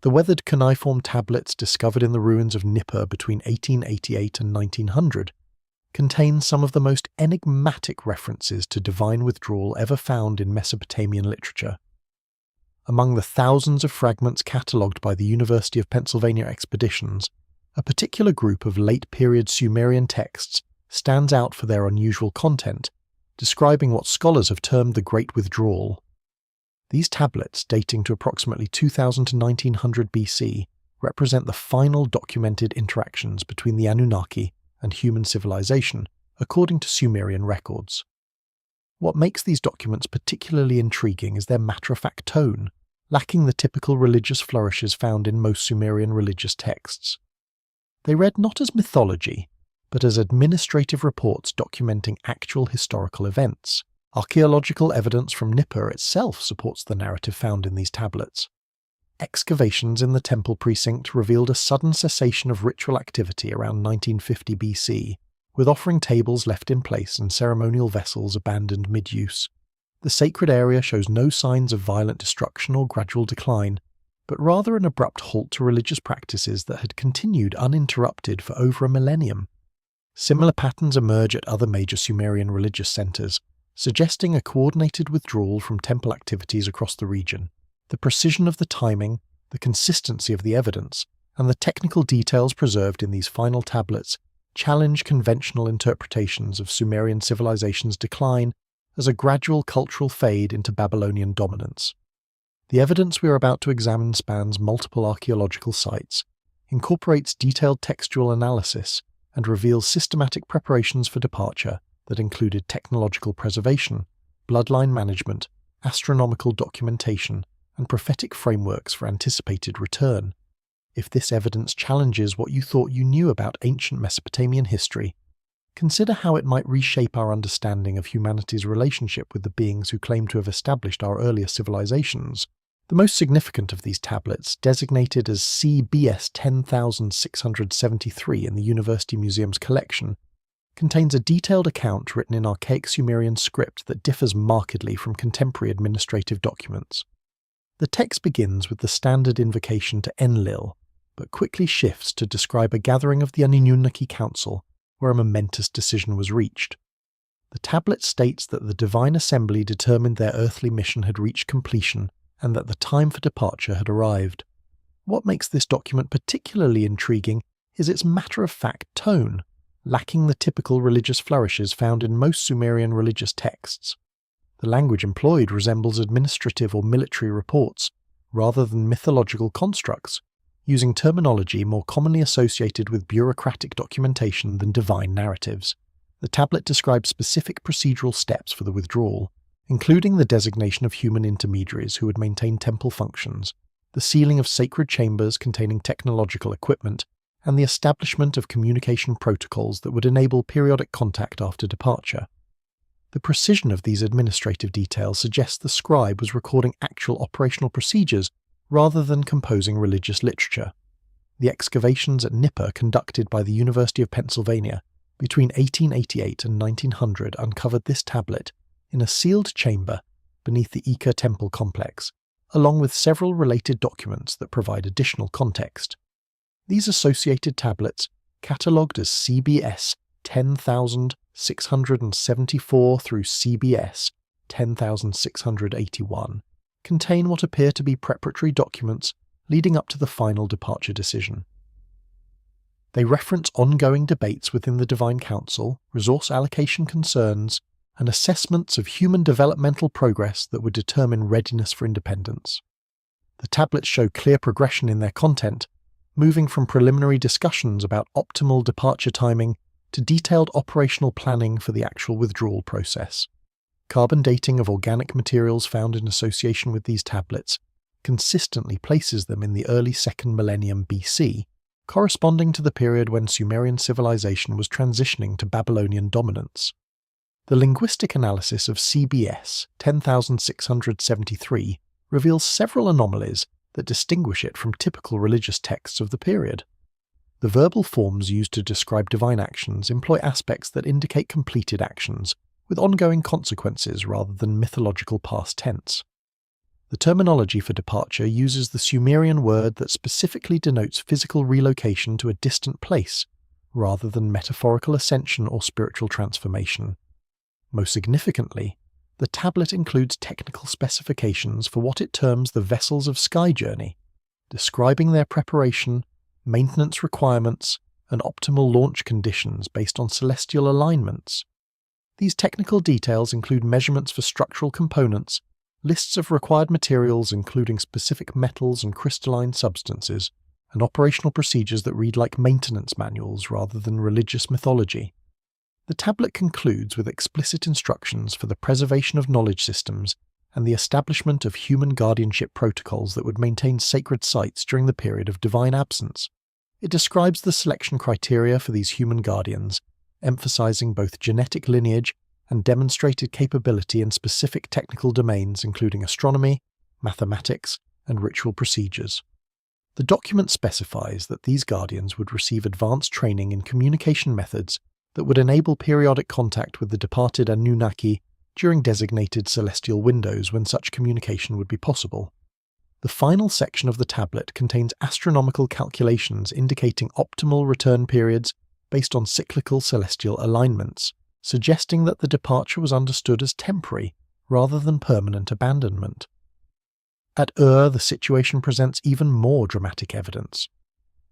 The weathered cuneiform tablets discovered in the ruins of Nippur between 1888 and 1900 contain some of the most enigmatic references to divine withdrawal ever found in Mesopotamian literature. Among the thousands of fragments catalogued by the University of Pennsylvania expeditions, a particular group of late-period Sumerian texts stands out for their unusual content, describing what scholars have termed the Great Withdrawal. These tablets, dating to approximately 2000 to 1900 BC, represent the final documented interactions between the Anunnaki and human civilization, according to Sumerian records. What makes these documents particularly intriguing is their matter-of-fact tone, lacking the typical religious flourishes found in most Sumerian religious texts. They read not as mythology, but as administrative reports documenting actual historical events. Archaeological evidence from Nippur itself supports the narrative found in these tablets. Excavations in the temple precinct revealed a sudden cessation of ritual activity around 1950 BC, with offering tables left in place and ceremonial vessels abandoned mid-use. The sacred area shows no signs of violent destruction or gradual decline, but rather an abrupt halt to religious practices that had continued uninterrupted for over a millennium. Similar patterns emerge at other major Sumerian religious centers, suggesting a coordinated withdrawal from temple activities across the region. The precision of the timing, the consistency of the evidence, and the technical details preserved in these final tablets challenge conventional interpretations of Sumerian civilization's decline as a gradual cultural fade into Babylonian dominance. The evidence we are about to examine spans multiple archaeological sites, incorporates detailed textual analysis, and reveals systematic preparations for departure that included technological preservation, bloodline management, astronomical documentation, and prophetic frameworks for anticipated return. If this evidence challenges what you thought you knew about ancient Mesopotamian history, consider how it might reshape our understanding of humanity's relationship with the beings who claim to have established our earlier civilizations. The most significant of these tablets, designated as CBS 10673 in the University Museum's collection, contains a detailed account written in archaic Sumerian script that differs markedly from contemporary administrative documents. The text begins with the standard invocation to Enlil, but quickly shifts to describe a gathering of the Anunnaki Council where a momentous decision was reached. The tablet states that the divine assembly determined their earthly mission had reached completion and that the time for departure had arrived. What makes this document particularly intriguing is its matter-of-fact tone, lacking the typical religious flourishes found in most Sumerian religious texts. The language employed resembles administrative or military reports, rather than mythological constructs, using terminology more commonly associated with bureaucratic documentation than divine narratives. The tablet describes specific procedural steps for the withdrawal, including the designation of human intermediaries who would maintain temple functions, the sealing of sacred chambers containing technological equipment, and the establishment of communication protocols that would enable periodic contact after departure. The precision of these administrative details suggests the scribe was recording actual operational procedures rather than composing religious literature. The excavations at Nippur conducted by the University of Pennsylvania between 1888 and 1900 uncovered this tablet in a sealed chamber beneath the Ika temple complex, along with several related documents that provide additional context. These associated tablets, catalogued as CBS 10,674 through CBS 10,681, contain what appear to be preparatory documents leading up to the final departure decision. They reference ongoing debates within the Divine Council, resource allocation concerns, and assessments of human developmental progress that would determine readiness for independence. The tablets show clear progression in their content, moving from preliminary discussions about optimal departure timing to detailed operational planning for the actual withdrawal process. Carbon dating of organic materials found in association with these tablets consistently places them in the early 2nd millennium BC, corresponding to the period when Sumerian civilization was transitioning to Babylonian dominance. The linguistic analysis of CBS 10,673 reveals several anomalies that distinguish it from typical religious texts of the period. The verbal forms used to describe divine actions employ aspects that indicate completed actions, with ongoing consequences rather than mythological past tense. The terminology for departure uses the Sumerian word that specifically denotes physical relocation to a distant place, rather than metaphorical ascension or spiritual transformation. Most significantly, the tablet includes technical specifications for what it terms the vessels of sky journey, describing their preparation, maintenance requirements, and optimal launch conditions based on celestial alignments. These technical details include measurements for structural components, lists of required materials including specific metals and crystalline substances, and operational procedures that read like maintenance manuals rather than religious mythology. The tablet concludes with explicit instructions for the preservation of knowledge systems and the establishment of human guardianship protocols that would maintain sacred sites during the period of divine absence. It describes the selection criteria for these human guardians, emphasizing both genetic lineage and demonstrated capability in specific technical domains including astronomy, mathematics, and ritual procedures. The document specifies that these guardians would receive advanced training in communication methods that would enable periodic contact with the departed Anunnaki during designated celestial windows when such communication would be possible. The final section of the tablet contains astronomical calculations indicating optimal return periods based on cyclical celestial alignments, suggesting that the departure was understood as temporary rather than permanent abandonment. At the situation presents even more dramatic evidence.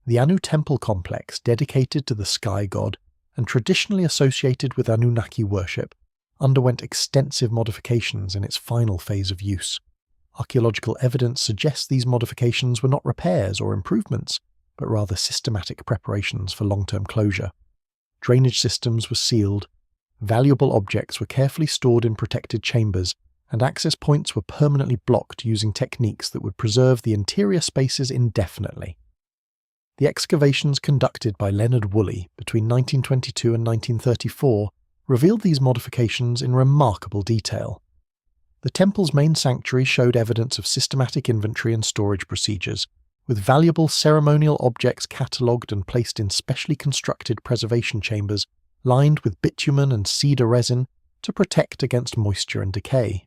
The Anu temple complex, dedicated to the sky god and traditionally associated with Anunnaki worship, underwent extensive modifications in its final phase of use. Archaeological evidence suggests these modifications were not repairs or improvements, but rather systematic preparations for long-term closure. Drainage systems were sealed, valuable objects were carefully stored in protected chambers, and access points were permanently blocked using techniques that would preserve the interior spaces indefinitely. The excavations conducted by Leonard Woolley between 1922 and 1934 revealed these modifications in remarkable detail. The temple's main sanctuary showed evidence of systematic inventory and storage procedures, with valuable ceremonial objects catalogued and placed in specially constructed preservation chambers lined with bitumen and cedar resin to protect against moisture and decay.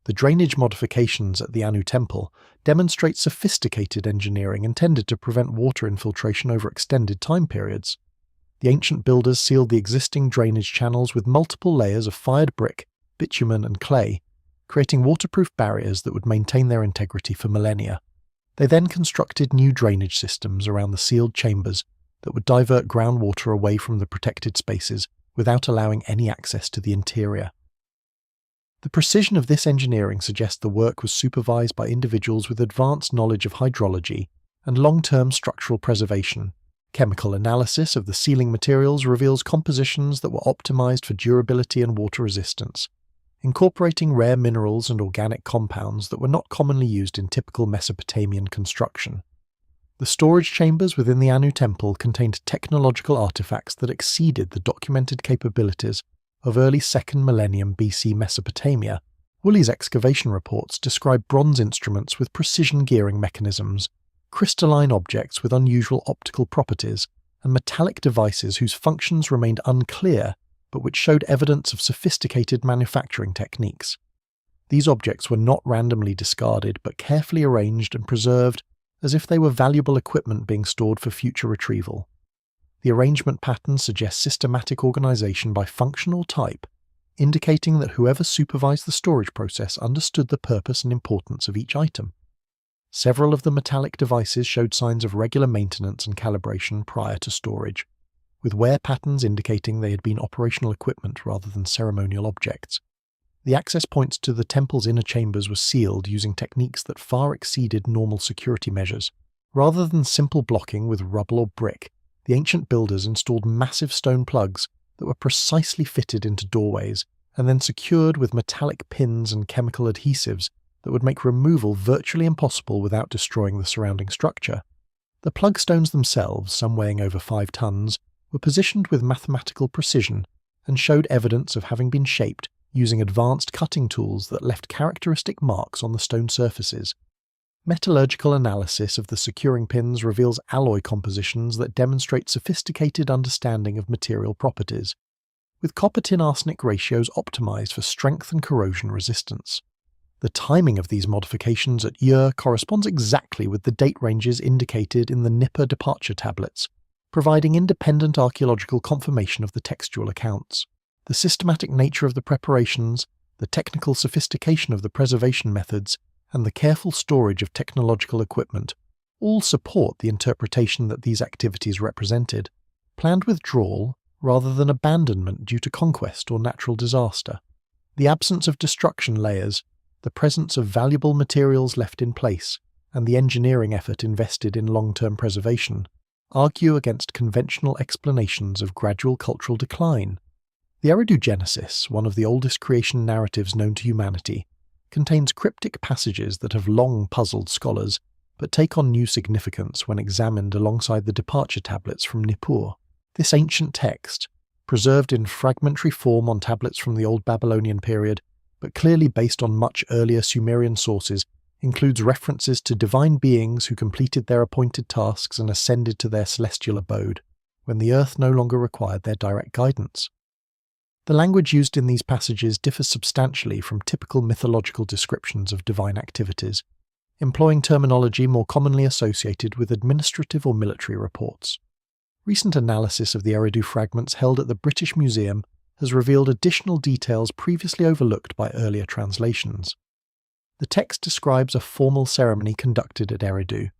The drainage modifications at the Anu temple demonstrate sophisticated engineering intended to prevent water infiltration over extended time periods. The ancient builders sealed the existing drainage channels with multiple layers of fired brick, bitumen, and clay, creating waterproof barriers that would maintain their integrity for millennia. They then constructed new drainage systems around the sealed chambers that would divert groundwater away from the protected spaces without allowing any access to the interior. The precision of this engineering suggests the work was supervised by individuals with advanced knowledge of hydrology and long-term structural preservation. Chemical analysis of the sealing materials reveals compositions that were optimized for durability and water resistance, incorporating rare minerals and organic compounds that were not commonly used in typical Mesopotamian construction. The storage chambers within the Anu temple contained technological artifacts that exceeded the documented capabilities of early 2nd millennium BC Mesopotamia. Woolley's excavation reports describe bronze instruments with precision gearing mechanisms, crystalline objects with unusual optical properties, and metallic devices whose functions remained unclear but which showed evidence of sophisticated manufacturing techniques. These objects were not randomly discarded but carefully arranged and preserved as if they were valuable equipment being stored for future retrieval. The arrangement pattern suggests systematic organization by function or type, indicating that whoever supervised the storage process understood the purpose and importance of each item. Several of the metallic devices showed signs of regular maintenance and calibration prior to storage, with wear patterns indicating they had been operational equipment rather than ceremonial objects. The access points to the temple's inner chambers were sealed using techniques that far exceeded normal security measures. Rather than simple blocking with rubble or brick, the ancient builders installed massive stone plugs that were precisely fitted into doorways and then secured with metallic pins and chemical adhesives that would make removal virtually impossible without destroying the surrounding structure. The plug stones themselves, some weighing over 5 tons, were positioned with mathematical precision and showed evidence of having been shaped using advanced cutting tools that left characteristic marks on the stone surfaces. Metallurgical analysis of the securing pins reveals alloy compositions that demonstrate sophisticated understanding of material properties, with copper-tin-arsenic ratios optimized for strength and corrosion resistance. The timing of these modifications at Ur corresponds exactly with the date ranges indicated in the Nippur departure tablets, providing independent archaeological confirmation of the textual accounts. The systematic nature of the preparations, the technical sophistication of the preservation methods, and the careful storage of technological equipment all support the interpretation that these activities represented planned withdrawal rather than abandonment due to conquest or natural disaster. The absence of destruction layers, the presence of valuable materials left in place, and the engineering effort invested in long-term preservation argue against conventional explanations of gradual cultural decline. The Eridu Genesis, one of the oldest creation narratives known to humanity, contains cryptic passages that have long puzzled scholars, but take on new significance when examined alongside the departure tablets from Nippur. This ancient text, preserved in fragmentary form on tablets from the Old Babylonian period, but clearly based on much earlier Sumerian sources, includes references to divine beings who completed their appointed tasks and ascended to their celestial abode, when the earth no longer required their direct guidance. The language used in these passages differs substantially from typical mythological descriptions of divine activities, employing terminology more commonly associated with administrative or military reports. Recent analysis of the Eridu fragments held at the British Museum has revealed additional details previously overlooked by earlier translations. The text describes a formal ceremony conducted at Eridu,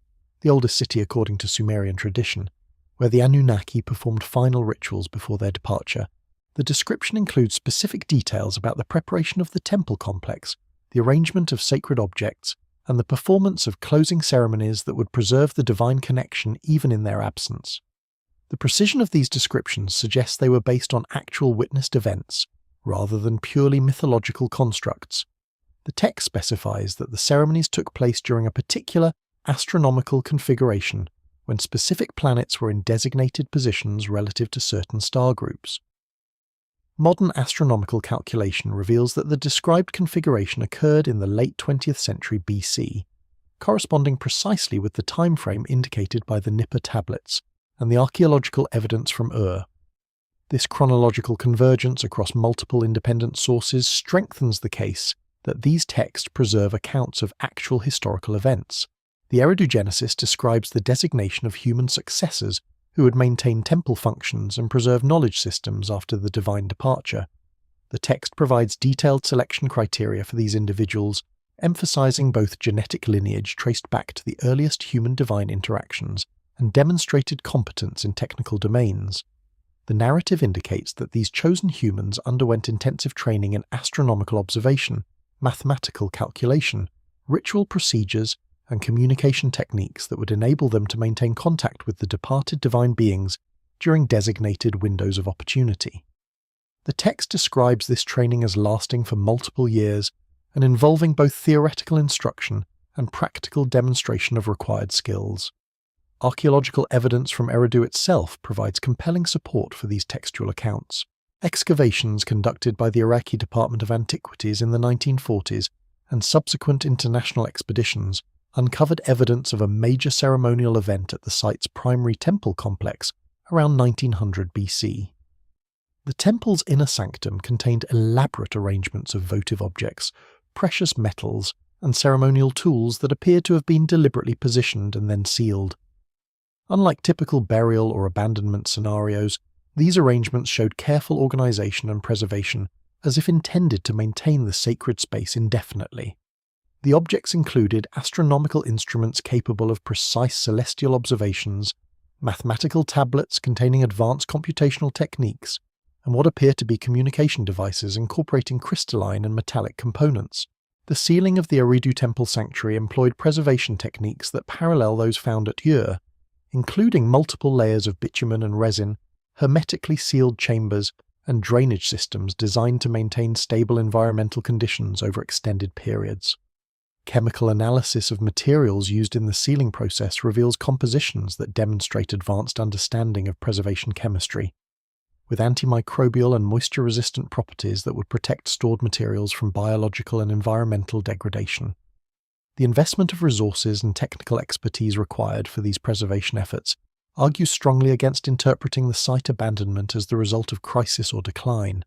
the oldest city according to Sumerian tradition, where the Anunnaki performed final rituals before their departure. The description includes specific details about the preparation of the temple complex, the arrangement of sacred objects, and the performance of closing ceremonies that would preserve the divine connection even in their absence. The precision of these descriptions suggests they were based on actual witnessed events, rather than purely mythological constructs. The text specifies that the ceremonies took place during a particular astronomical configuration, when specific planets were in designated positions relative to certain star groups. Modern astronomical calculation reveals that the described configuration occurred in the late 20th century BC, corresponding precisely with the time frame indicated by the Nippur tablets and the archaeological evidence from Ur. This chronological convergence across multiple independent sources strengthens the case that these texts preserve accounts of actual historical events. The Eridu Genesis describes the designation of human successors who would maintain temple functions and preserve knowledge systems after the divine departure. The text provides detailed selection criteria for these individuals, emphasizing both genetic lineage traced back to the earliest human-divine interactions and demonstrated competence in technical domains. The narrative indicates that these chosen humans underwent intensive training in astronomical observation, mathematical calculation, ritual procedures, and communication techniques that would enable them to maintain contact with the departed divine beings during designated windows of opportunity. The text describes this training as lasting for multiple years and involving both theoretical instruction and practical demonstration of required skills. Archaeological evidence from Eridu itself provides compelling support for these textual accounts. Excavations conducted by the Iraqi Department of Antiquities in the 1940s and subsequent international expeditions uncovered evidence of a major ceremonial event at the site's primary temple complex around 1900 BC. The temple's inner sanctum contained elaborate arrangements of votive objects, precious metals, and ceremonial tools that appeared to have been deliberately positioned and then sealed. Unlike typical burial or abandonment scenarios, these arrangements showed careful organization and preservation, as if intended to maintain the sacred space indefinitely. The objects included astronomical instruments capable of precise celestial observations, mathematical tablets containing advanced computational techniques, and what appear to be communication devices incorporating crystalline and metallic components. The sealing of the Eridu temple sanctuary employed preservation techniques that parallel those found at Ur, including multiple layers of bitumen and resin, hermetically sealed chambers, and drainage systems designed to maintain stable environmental conditions over extended periods. Chemical analysis of materials used in the sealing process reveals compositions that demonstrate advanced understanding of preservation chemistry, with antimicrobial and moisture-resistant properties that would protect stored materials from biological and environmental degradation. The investment of resources and technical expertise required for these preservation efforts argues strongly against interpreting the site abandonment as the result of crisis or decline.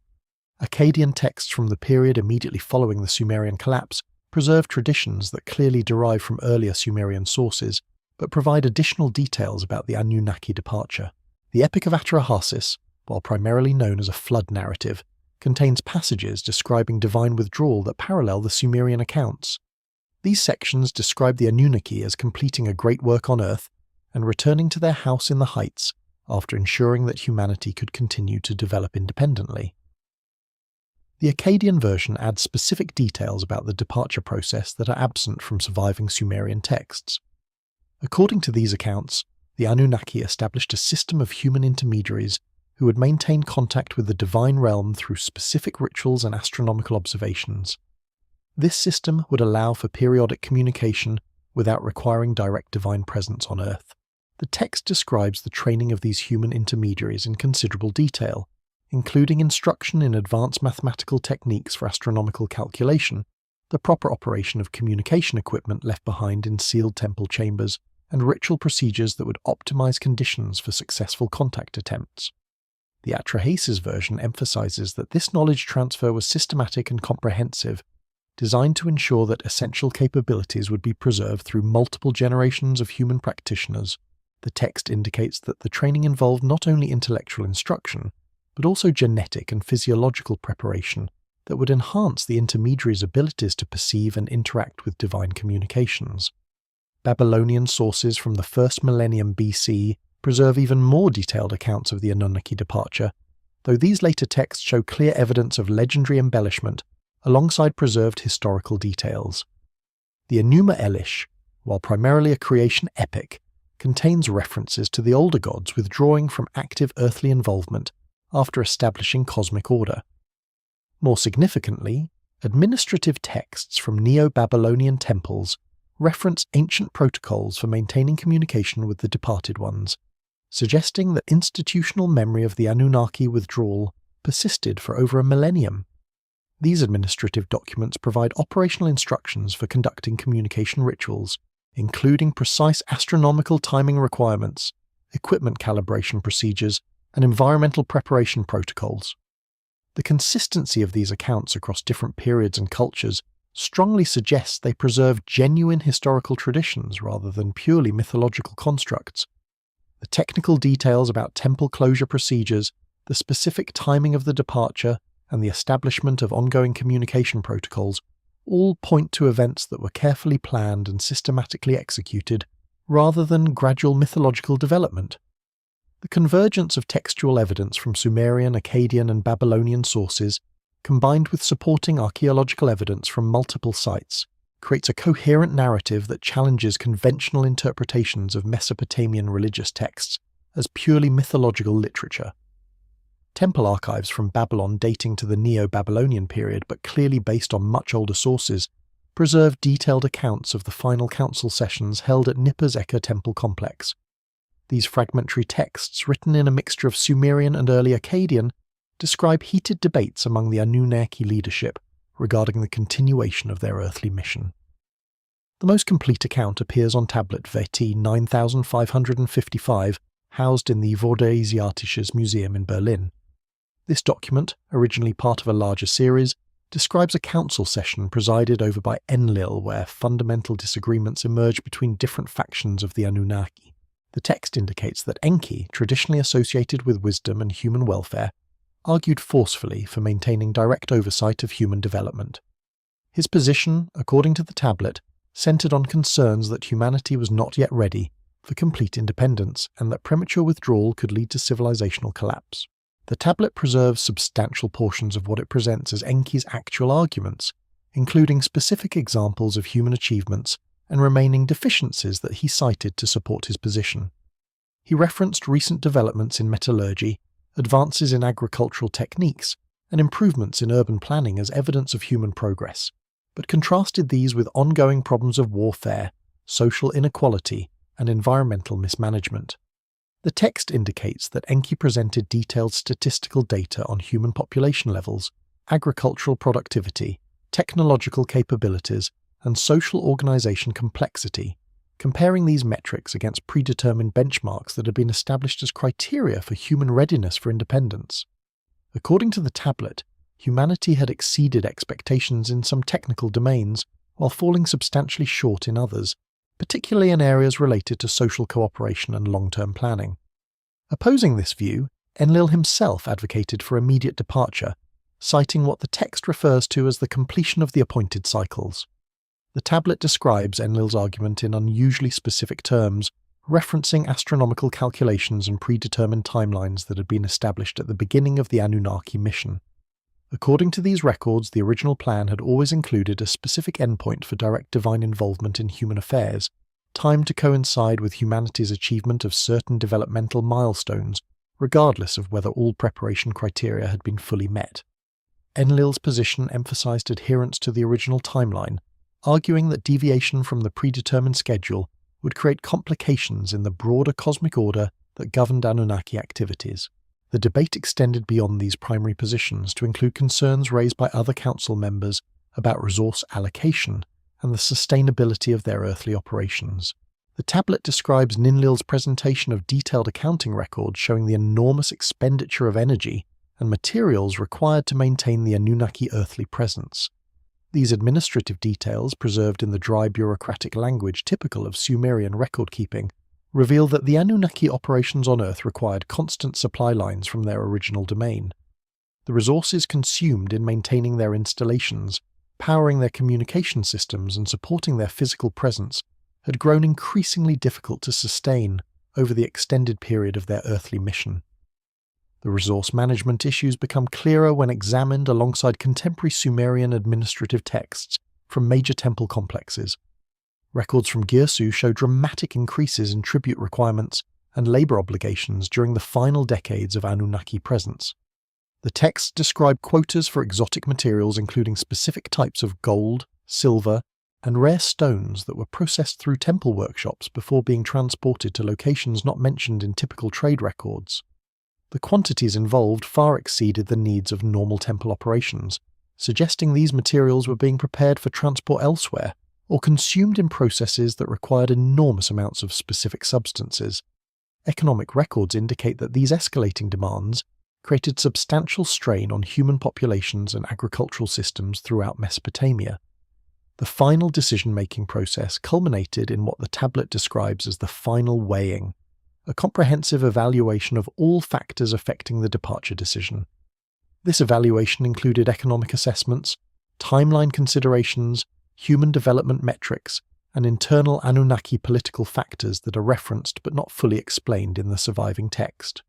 Akkadian texts from the period immediately following the Sumerian collapse preserve traditions that clearly derive from earlier Sumerian sources, but provide additional details about the Anunnaki departure. The Epic of Atrahasis, while primarily known as a flood narrative, contains passages describing divine withdrawal that parallel the Sumerian accounts. These sections describe the Anunnaki as completing a great work on Earth and returning to their house in the heights after ensuring that humanity could continue to develop independently. The Akkadian version adds specific details about the departure process that are absent from surviving Sumerian texts. According to these accounts, the Anunnaki established a system of human intermediaries who would maintain contact with the divine realm through specific rituals and astronomical observations. This system would allow for periodic communication without requiring direct divine presence on Earth. The text describes the training of these human intermediaries in considerable detail, including instruction in advanced mathematical techniques for astronomical calculation, the proper operation of communication equipment left behind in sealed temple chambers, and ritual procedures that would optimize conditions for successful contact attempts. The Atrahasis version emphasizes that this knowledge transfer was systematic and comprehensive, designed to ensure that essential capabilities would be preserved through multiple generations of human practitioners. The text indicates that the training involved not only intellectual instruction, but also genetic and physiological preparation that would enhance the intermediaries' abilities to perceive and interact with divine communications. Babylonian sources from the 1st millennium BC preserve even more detailed accounts of the Anunnaki departure, though these later texts show clear evidence of legendary embellishment alongside preserved historical details. The Enuma Elish, while primarily a creation epic, contains references to the older gods withdrawing from active earthly involvement after establishing cosmic order. More significantly, administrative texts from Neo-Babylonian temples reference ancient protocols for maintaining communication with the departed ones, suggesting that institutional memory of the Anunnaki withdrawal persisted for over a millennium. These administrative documents provide operational instructions for conducting communication rituals, including precise astronomical timing requirements, equipment calibration procedures, and environmental preparation protocols. The consistency of these accounts across different periods and cultures strongly suggests they preserve genuine historical traditions rather than purely mythological constructs. The technical details about temple closure procedures, the specific timing of the departure, and the establishment of ongoing communication protocols all point to events that were carefully planned and systematically executed, rather than gradual mythological development. The convergence of textual evidence from Sumerian, Akkadian, and Babylonian sources, combined with supporting archaeological evidence from multiple sites, creates a coherent narrative that challenges conventional interpretations of Mesopotamian religious texts as purely mythological literature. Temple archives from Babylon dating to the Neo-Babylonian period but clearly based on much older sources preserve detailed accounts of the final council sessions held at Nippur's Eka temple complex. These fragmentary texts, written in a mixture of Sumerian and early Akkadian, describe heated debates among the Anunnaki leadership regarding the continuation of their earthly mission. The most complete account appears on tablet VT 9555, housed in the Vorderasiatisches Museum in Berlin. This document, originally part of a larger series, describes a council session presided over by Enlil where fundamental disagreements emerge between different factions of the Anunnaki. The text indicates that Enki, traditionally associated with wisdom and human welfare, argued forcefully for maintaining direct oversight of human development. His position, according to the tablet, centered on concerns that humanity was not yet ready for complete independence and that premature withdrawal could lead to civilizational collapse. The tablet preserves substantial portions of what it presents as Enki's actual arguments, including specific examples of human achievements and remaining deficiencies that he cited to support his position. He referenced recent developments in metallurgy, advances in agricultural techniques, and improvements in urban planning as evidence of human progress, but contrasted these with ongoing problems of warfare, social inequality, and environmental mismanagement. The text indicates that Enki presented detailed statistical data on human population levels, agricultural productivity, technological capabilities, and social organization complexity, comparing these metrics against predetermined benchmarks that had been established as criteria for human readiness for independence. According to the tablet, humanity had exceeded expectations in some technical domains, while falling substantially short in others, particularly in areas related to social cooperation and long-term planning. Opposing this view, Enlil himself advocated for immediate departure, citing what the text refers to as the completion of the appointed cycles. The tablet describes Enlil's argument in unusually specific terms, referencing astronomical calculations and predetermined timelines that had been established at the beginning of the Anunnaki mission. According to these records, the original plan had always included a specific endpoint for direct divine involvement in human affairs, timed to coincide with humanity's achievement of certain developmental milestones, regardless of whether all preparation criteria had been fully met. Enlil's position emphasized adherence to the original timeline, arguing that deviation from the predetermined schedule would create complications in the broader cosmic order that governed Anunnaki activities. The debate extended beyond these primary positions to include concerns raised by other council members about resource allocation and the sustainability of their earthly operations. The tablet describes Ninlil's presentation of detailed accounting records showing the enormous expenditure of energy and materials required to maintain the Anunnaki earthly presence. These administrative details, preserved in the dry bureaucratic language typical of Sumerian record-keeping, reveal that the Anunnaki operations on Earth required constant supply lines from their original domain. The resources consumed in maintaining their installations, powering their communication systems and supporting their physical presence had grown increasingly difficult to sustain over the extended period of their earthly mission. The resource management issues become clearer when examined alongside contemporary Sumerian administrative texts from major temple complexes. Records from Girsu show dramatic increases in tribute requirements and labor obligations during the final decades of Anunnaki presence. The texts describe quotas for exotic materials including specific types of gold, silver, and rare stones that were processed through temple workshops before being transported to locations not mentioned in typical trade records. The quantities involved far exceeded the needs of normal temple operations, suggesting these materials were being prepared for transport elsewhere or consumed in processes that required enormous amounts of specific substances. Economic records indicate that these escalating demands created substantial strain on human populations and agricultural systems throughout Mesopotamia. The final decision-making process culminated in what the tablet describes as the final weighing, a comprehensive evaluation of all factors affecting the departure decision. This evaluation included economic assessments, timeline considerations, human development metrics, and internal Anunnaki political factors that are referenced but not fully explained in the surviving text.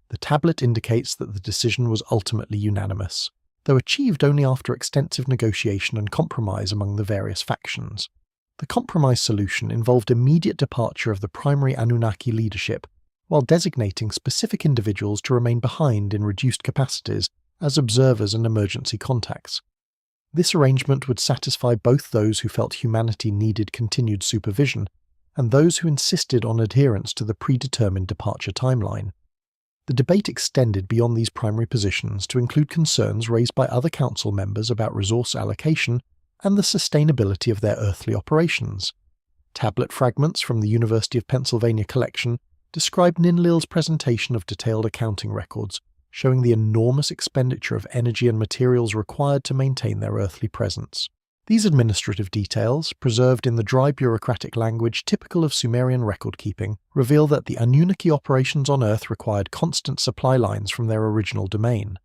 The tablet indicates that the decision was ultimately unanimous, though achieved only after extensive negotiation and compromise among the various factions. The compromise solution involved immediate departure of the primary Anunnaki leadership, while designating specific individuals to remain behind in reduced capacities as observers and emergency contacts. This arrangement would satisfy both those who felt humanity needed continued supervision and those who insisted on adherence to the predetermined departure timeline. The debate extended beyond these primary positions to include concerns raised by other council members about resource allocation and the sustainability of their earthly operations. Tablet fragments from the University of Pennsylvania collection describe Ninlil's presentation of detailed accounting records, showing the enormous expenditure of energy and materials required to maintain their earthly presence. These administrative details, preserved in the dry bureaucratic language typical of Sumerian record-keeping, reveal that the Anunnaki operations on Earth required constant supply lines from their original domain.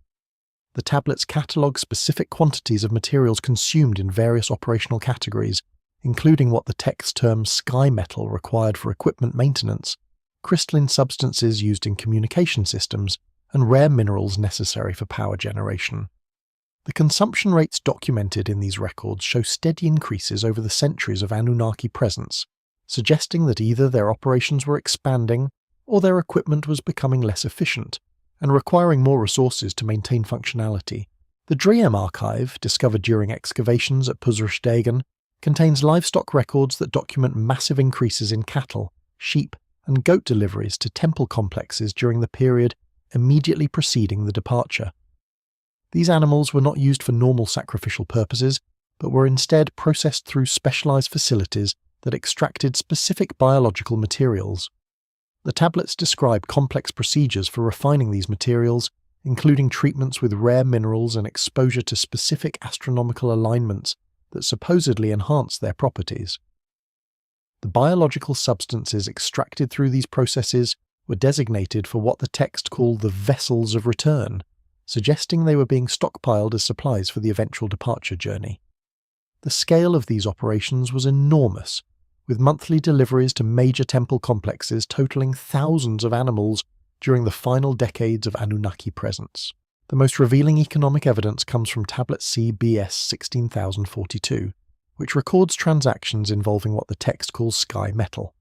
The tablets catalogue specific quantities of materials consumed in various operational categories, including what the text terms sky metal required for equipment maintenance, crystalline substances used in communication systems, and rare minerals necessary for power generation. The consumption rates documented in these records show steady increases over the centuries of Anunnaki presence, suggesting that either their operations were expanding or their equipment was becoming less efficient and requiring more resources to maintain functionality. The Driem archive, discovered during excavations at Pusrusdagan, contains livestock records that document massive increases in cattle, sheep, and goat deliveries to temple complexes during the period immediately preceding the departure. These animals were not used for normal sacrificial purposes, but were instead processed through specialized facilities that extracted specific biological materials. The tablets describe complex procedures for refining these materials, including treatments with rare minerals and exposure to specific astronomical alignments that supposedly enhanced their properties. The biological substances extracted through these processes were designated for what the text called the vessels of return, suggesting they were being stockpiled as supplies for the eventual departure journey. The scale of these operations was enormous, with monthly deliveries to major temple complexes totaling thousands of animals during the final decades of Anunnaki presence. The most revealing economic evidence comes from Tablet CBS 16042, which records transactions involving what the text calls sky metal.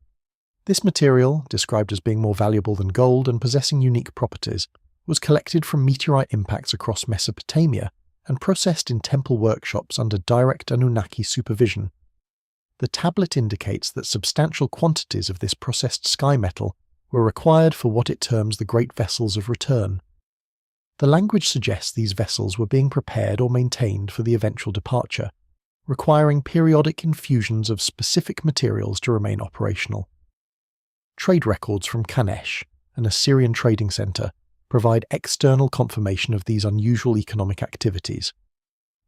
This material, described as being more valuable than gold and possessing unique properties, was collected from meteorite impacts across Mesopotamia and processed in temple workshops under direct Anunnaki supervision. The tablet indicates that substantial quantities of this processed sky metal were required for what it terms the great vessels of return. The language suggests these vessels were being prepared or maintained for the eventual departure, requiring periodic infusions of specific materials to remain operational. Trade records from Kanesh, an Assyrian trading centre, provide external confirmation of these unusual economic activities.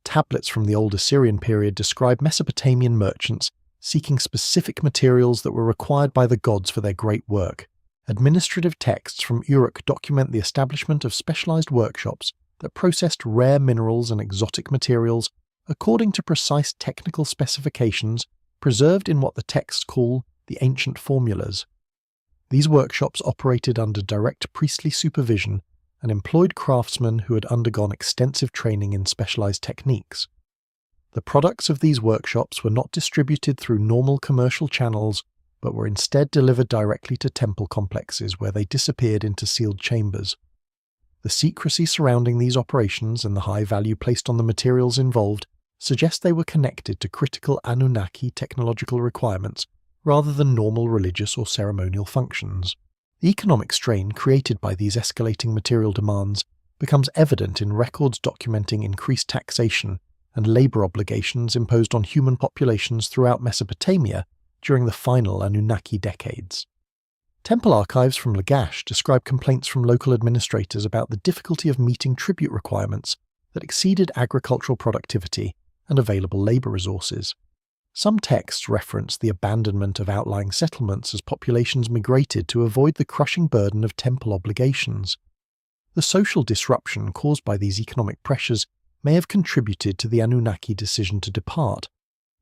Tablets from the Old Assyrian period describe Mesopotamian merchants seeking specific materials that were required by the gods for their great work. Administrative texts from Uruk document the establishment of specialized workshops that processed rare minerals and exotic materials according to precise technical specifications preserved in what the texts call the ancient formulas. These workshops operated under direct priestly supervision and employed craftsmen who had undergone extensive training in specialized techniques. The products of these workshops were not distributed through normal commercial channels, but were instead delivered directly to temple complexes where they disappeared into sealed chambers. The secrecy surrounding these operations and the high value placed on the materials involved suggest they were connected to critical Anunnaki technological requirements rather than normal religious or ceremonial functions. The economic strain created by these escalating material demands becomes evident in records documenting increased taxation and labor obligations imposed on human populations throughout Mesopotamia during the final Anunnaki decades. Temple archives from Lagash describe complaints from local administrators about the difficulty of meeting tribute requirements that exceeded agricultural productivity and available labor resources. Some texts reference the abandonment of outlying settlements as populations migrated to avoid the crushing burden of temple obligations. The social disruption caused by these economic pressures may have contributed to the Anunnaki decision to depart,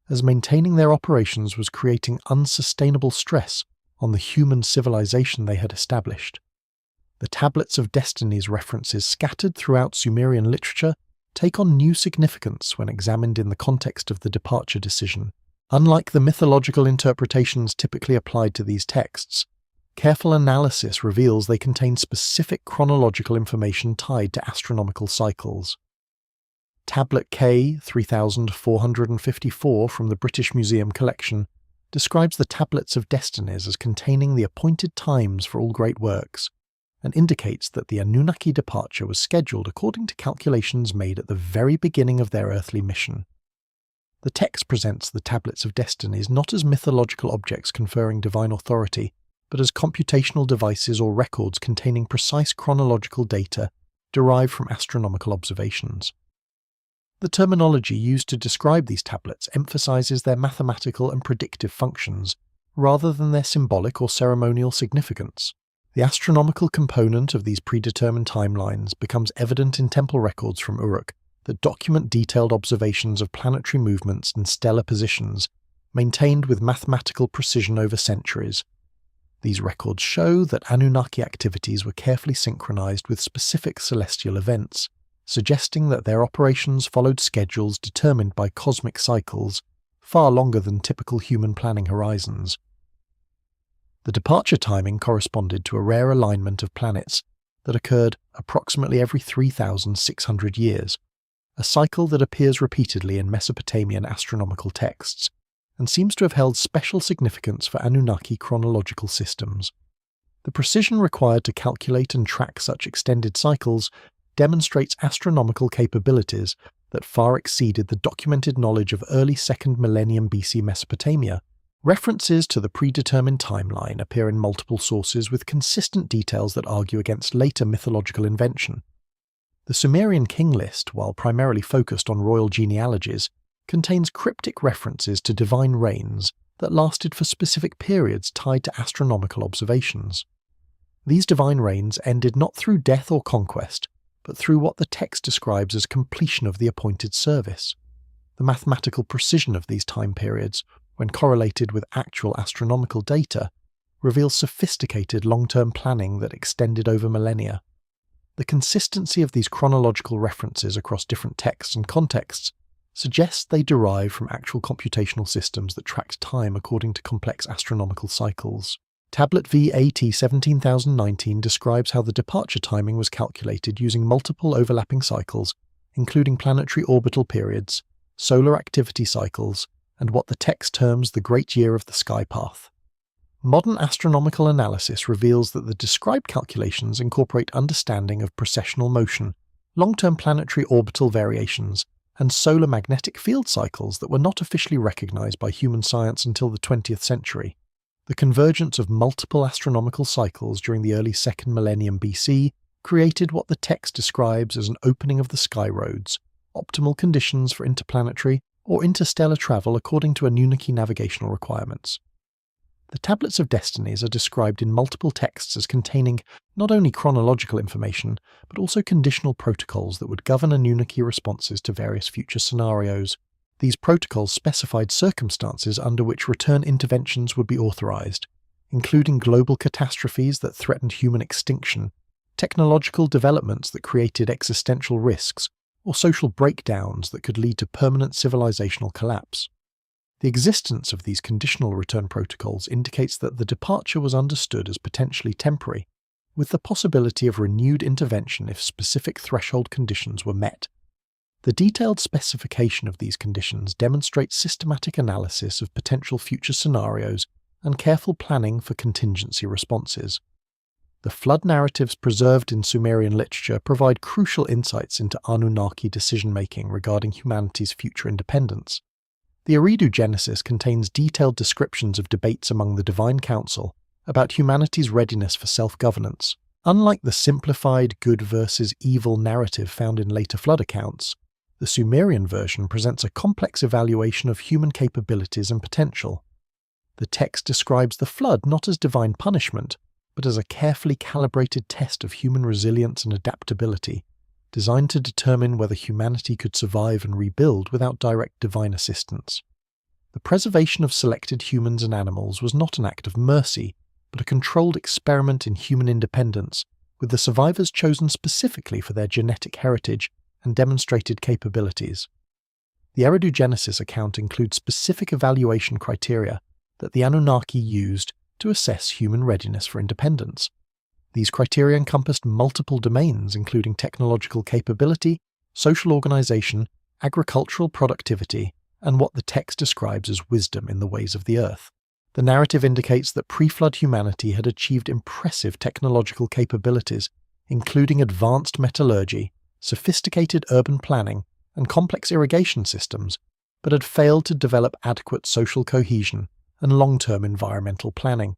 as maintaining their operations was creating unsustainable stress on the human civilization they had established. The Tablets of Destinies references scattered throughout Sumerian literature take on new significance when examined in the context of the departure decision. Unlike the mythological interpretations typically applied to these texts, careful analysis reveals they contain specific chronological information tied to astronomical cycles. Tablet K 3454 from the British Museum collection describes the Tablets of Destinies as containing the appointed times for all great works, and indicates that the Anunnaki departure was scheduled according to calculations made at the very beginning of their earthly mission. The text presents the Tablets of Destinies not as mythological objects conferring divine authority, but as computational devices or records containing precise chronological data derived from astronomical observations. The terminology used to describe these tablets emphasizes their mathematical and predictive functions, rather than their symbolic or ceremonial significance. The astronomical component of these predetermined timelines becomes evident in temple records from Uruk that document detailed observations of planetary movements and stellar positions, maintained with mathematical precision over centuries. These records show that Anunnaki activities were carefully synchronized with specific celestial events, suggesting that their operations followed schedules determined by cosmic cycles, far longer than typical human planning horizons. The departure timing corresponded to a rare alignment of planets that occurred approximately every 3,600 years, a cycle that appears repeatedly in Mesopotamian astronomical texts, and seems to have held special significance for Anunnaki chronological systems. The precision required to calculate and track such extended cycles demonstrates astronomical capabilities that far exceeded the documented knowledge of early 2nd millennium BC Mesopotamia. References to the predetermined timeline appear in multiple sources with consistent details that argue against later mythological invention. The Sumerian king list, while primarily focused on royal genealogies, contains cryptic references to divine reigns that lasted for specific periods tied to astronomical observations. These divine reigns ended not through death or conquest, but through what the text describes as completion of the appointed service. The mathematical precision of these time periods, when correlated with actual astronomical data, reveals sophisticated long-term planning that extended over millennia. The consistency of these chronological references across different texts and contexts suggests they derive from actual computational systems that tracked time according to complex astronomical cycles. Tablet VAT 17019 describes how the departure timing was calculated using multiple overlapping cycles, including planetary orbital periods, solar activity cycles, and what the text terms the Great Year of the Sky Path. Modern astronomical analysis reveals that the described calculations incorporate understanding of precessional motion, long-term planetary orbital variations, and solar magnetic field cycles that were not officially recognized by human science until the 20th century. The convergence of multiple astronomical cycles during the early 2nd millennium BC created what the text describes as an opening of the sky roads, optimal conditions for interplanetary or interstellar travel according to Anunnaki navigational requirements. The Tablets of Destinies are described in multiple texts as containing not only chronological information, but also conditional protocols that would govern Anunnaki responses to various future scenarios. These protocols specified circumstances under which return interventions would be authorized, including global catastrophes that threatened human extinction, technological developments that created existential risks, or social breakdowns that could lead to permanent civilizational collapse. The existence of these conditional return protocols indicates that the departure was understood as potentially temporary, with the possibility of renewed intervention if specific threshold conditions were met. The detailed specification of these conditions demonstrates systematic analysis of potential future scenarios and careful planning for contingency responses. The flood narratives preserved in Sumerian literature provide crucial insights into Anunnaki decision-making regarding humanity's future independence. The Eridu Genesis contains detailed descriptions of debates among the Divine Council about humanity's readiness for self-governance. Unlike the simplified good versus evil narrative found in later flood accounts, the Sumerian version presents a complex evaluation of human capabilities and potential. The text describes the flood not as divine punishment, but as a carefully calibrated test of human resilience and adaptability, designed to determine whether humanity could survive and rebuild without direct divine assistance. The preservation of selected humans and animals was not an act of mercy, but a controlled experiment in human independence, with the survivors chosen specifically for their genetic heritage and demonstrated capabilities. The Eridu Genesis account includes specific evaluation criteria that the Anunnaki used to assess human readiness for independence. These criteria encompassed multiple domains including technological capability, social organization, agricultural productivity, and what the text describes as wisdom in the ways of the earth. The narrative indicates that pre-flood humanity had achieved impressive technological capabilities, including advanced metallurgy, sophisticated urban planning, and complex irrigation systems, but had failed to develop adequate social cohesion and long-term environmental planning.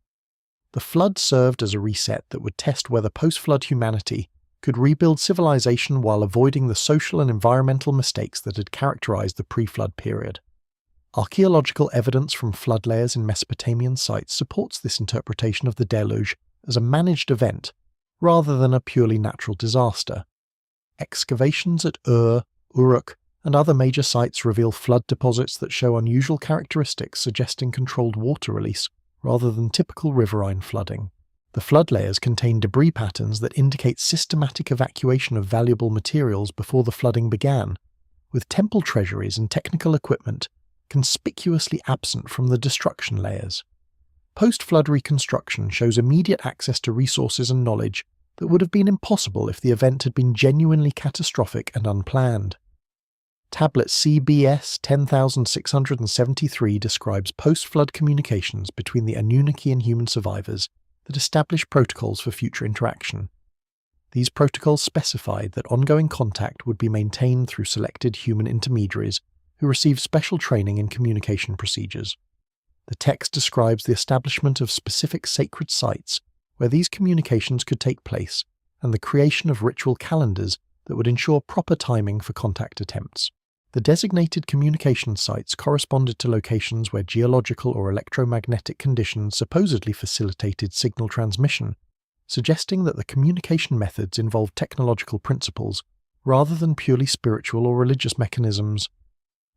The flood served as a reset that would test whether post-flood humanity could rebuild civilization while avoiding the social and environmental mistakes that had characterized the pre-flood period. Archaeological evidence from flood layers in Mesopotamian sites supports this interpretation of the deluge as a managed event, rather than a purely natural disaster. Excavations at Uruk, and other major sites reveal flood deposits that show unusual characteristics suggesting controlled water release rather than typical riverine flooding. The flood layers contain debris patterns that indicate systematic evacuation of valuable materials before the flooding began, with temple treasuries and technical equipment conspicuously absent from the destruction layers. Post-flood reconstruction shows immediate access to resources and knowledge that would have been impossible if the event had been genuinely catastrophic and unplanned. Tablet CBS 10673 describes post-flood communications between the Anunnaki and human survivors that establish protocols for future interaction. These protocols specified that ongoing contact would be maintained through selected human intermediaries who receive special training in communication procedures. The text describes the establishment of specific sacred sites where these communications could take place, and the creation of ritual calendars that would ensure proper timing for contact attempts. The designated communication sites corresponded to locations where geological or electromagnetic conditions supposedly facilitated signal transmission, suggesting that the communication methods involved technological principles rather than purely spiritual or religious mechanisms.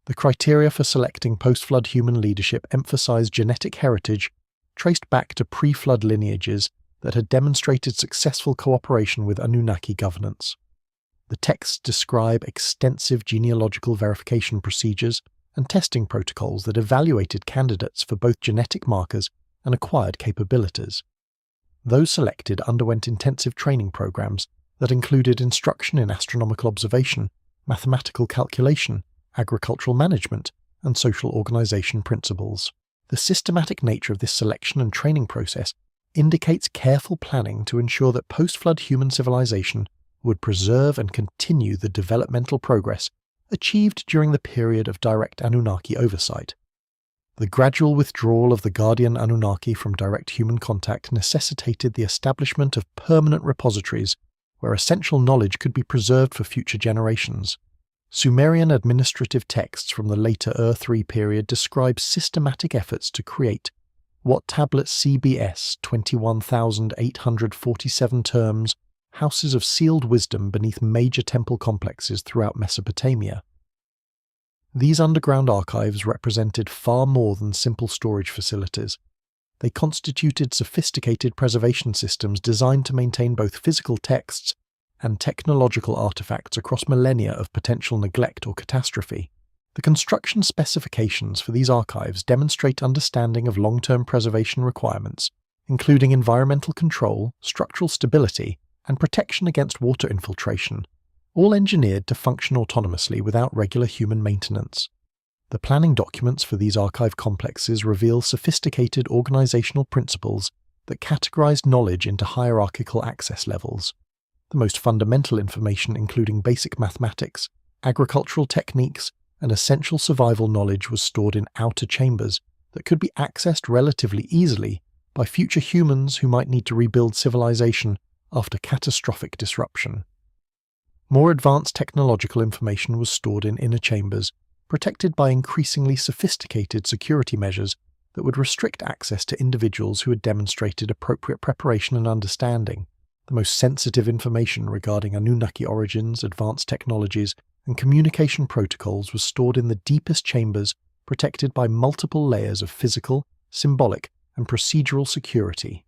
The criteria for selecting post-flood human leadership emphasized genetic heritage traced back to pre-flood lineages that had demonstrated successful cooperation with Anunnaki governance. The texts describe extensive genealogical verification procedures and testing protocols that evaluated candidates for both genetic markers and acquired capabilities. Those selected underwent intensive training programs that included instruction in astronomical observation, mathematical calculation, agricultural management, and social organization principles. The systematic nature of this selection and training process indicates careful planning to ensure that post-flood human civilization would preserve and continue the developmental progress achieved during the period of direct Anunnaki oversight. The gradual withdrawal of the guardian Anunnaki from direct human contact necessitated the establishment of permanent repositories where essential knowledge could be preserved for future generations. Sumerian administrative texts from the later Ur-3 period describe systematic efforts to create what tablet CBS 21,847 terms houses of sealed wisdom beneath major temple complexes throughout Mesopotamia. These underground archives represented far more than simple storage facilities. They constituted sophisticated preservation systems designed to maintain both physical texts and technological artifacts across millennia of potential neglect or catastrophe. The construction specifications for these archives demonstrate understanding of long-term preservation requirements, including environmental control, structural stability, and protection against water infiltration, all engineered to function autonomously without regular human maintenance. The planning documents for these archive complexes reveal sophisticated organizational principles that categorized knowledge into hierarchical access levels. The most fundamental information, including basic mathematics, agricultural techniques, and essential survival knowledge, was stored in outer chambers that could be accessed relatively easily by future humans who might need to rebuild civilization after catastrophic disruption. More advanced technological information was stored in inner chambers, protected by increasingly sophisticated security measures that would restrict access to individuals who had demonstrated appropriate preparation and understanding. The most sensitive information regarding Anunnaki origins, advanced technologies, and communication protocols was stored in the deepest chambers, protected by multiple layers of physical, symbolic, and procedural security.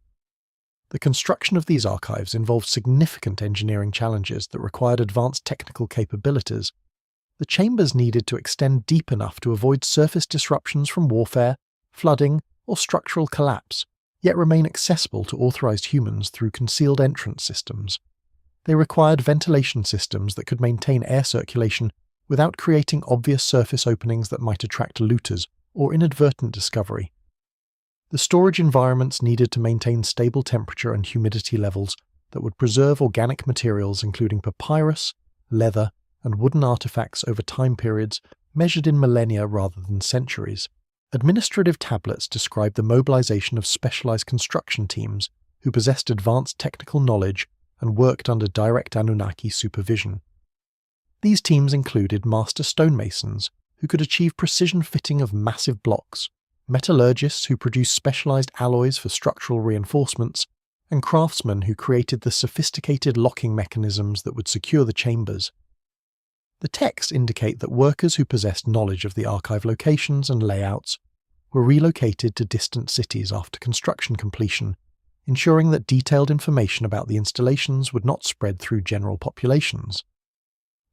The construction of these archives involved significant engineering challenges that required advanced technical capabilities. The chambers needed to extend deep enough to avoid surface disruptions from warfare, flooding, or structural collapse, yet remain accessible to authorized humans through concealed entrance systems. They required ventilation systems that could maintain air circulation without creating obvious surface openings that might attract looters or inadvertent discovery. The storage environments needed to maintain stable temperature and humidity levels that would preserve organic materials including papyrus, leather, and wooden artifacts over time periods measured in millennia rather than centuries. Administrative tablets describe the mobilization of specialized construction teams who possessed advanced technical knowledge and worked under direct Anunnaki supervision. These teams included master stonemasons who could achieve precision fitting of massive blocks, metallurgists who produced specialized alloys for structural reinforcements, and craftsmen who created the sophisticated locking mechanisms that would secure the chambers. The texts indicate that workers who possessed knowledge of the archive locations and layouts were relocated to distant cities after construction completion, ensuring that detailed information about the installations would not spread through general populations.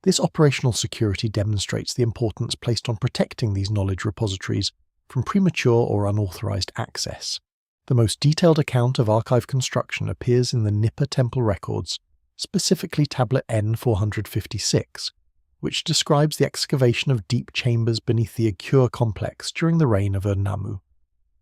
This operational security demonstrates the importance placed on protecting these knowledge repositories from premature or unauthorized access. The most detailed account of archive construction appears in the Nippur temple records, specifically tablet N456, which describes the excavation of deep chambers beneath the Akur complex during the reign of Ur-Nammu.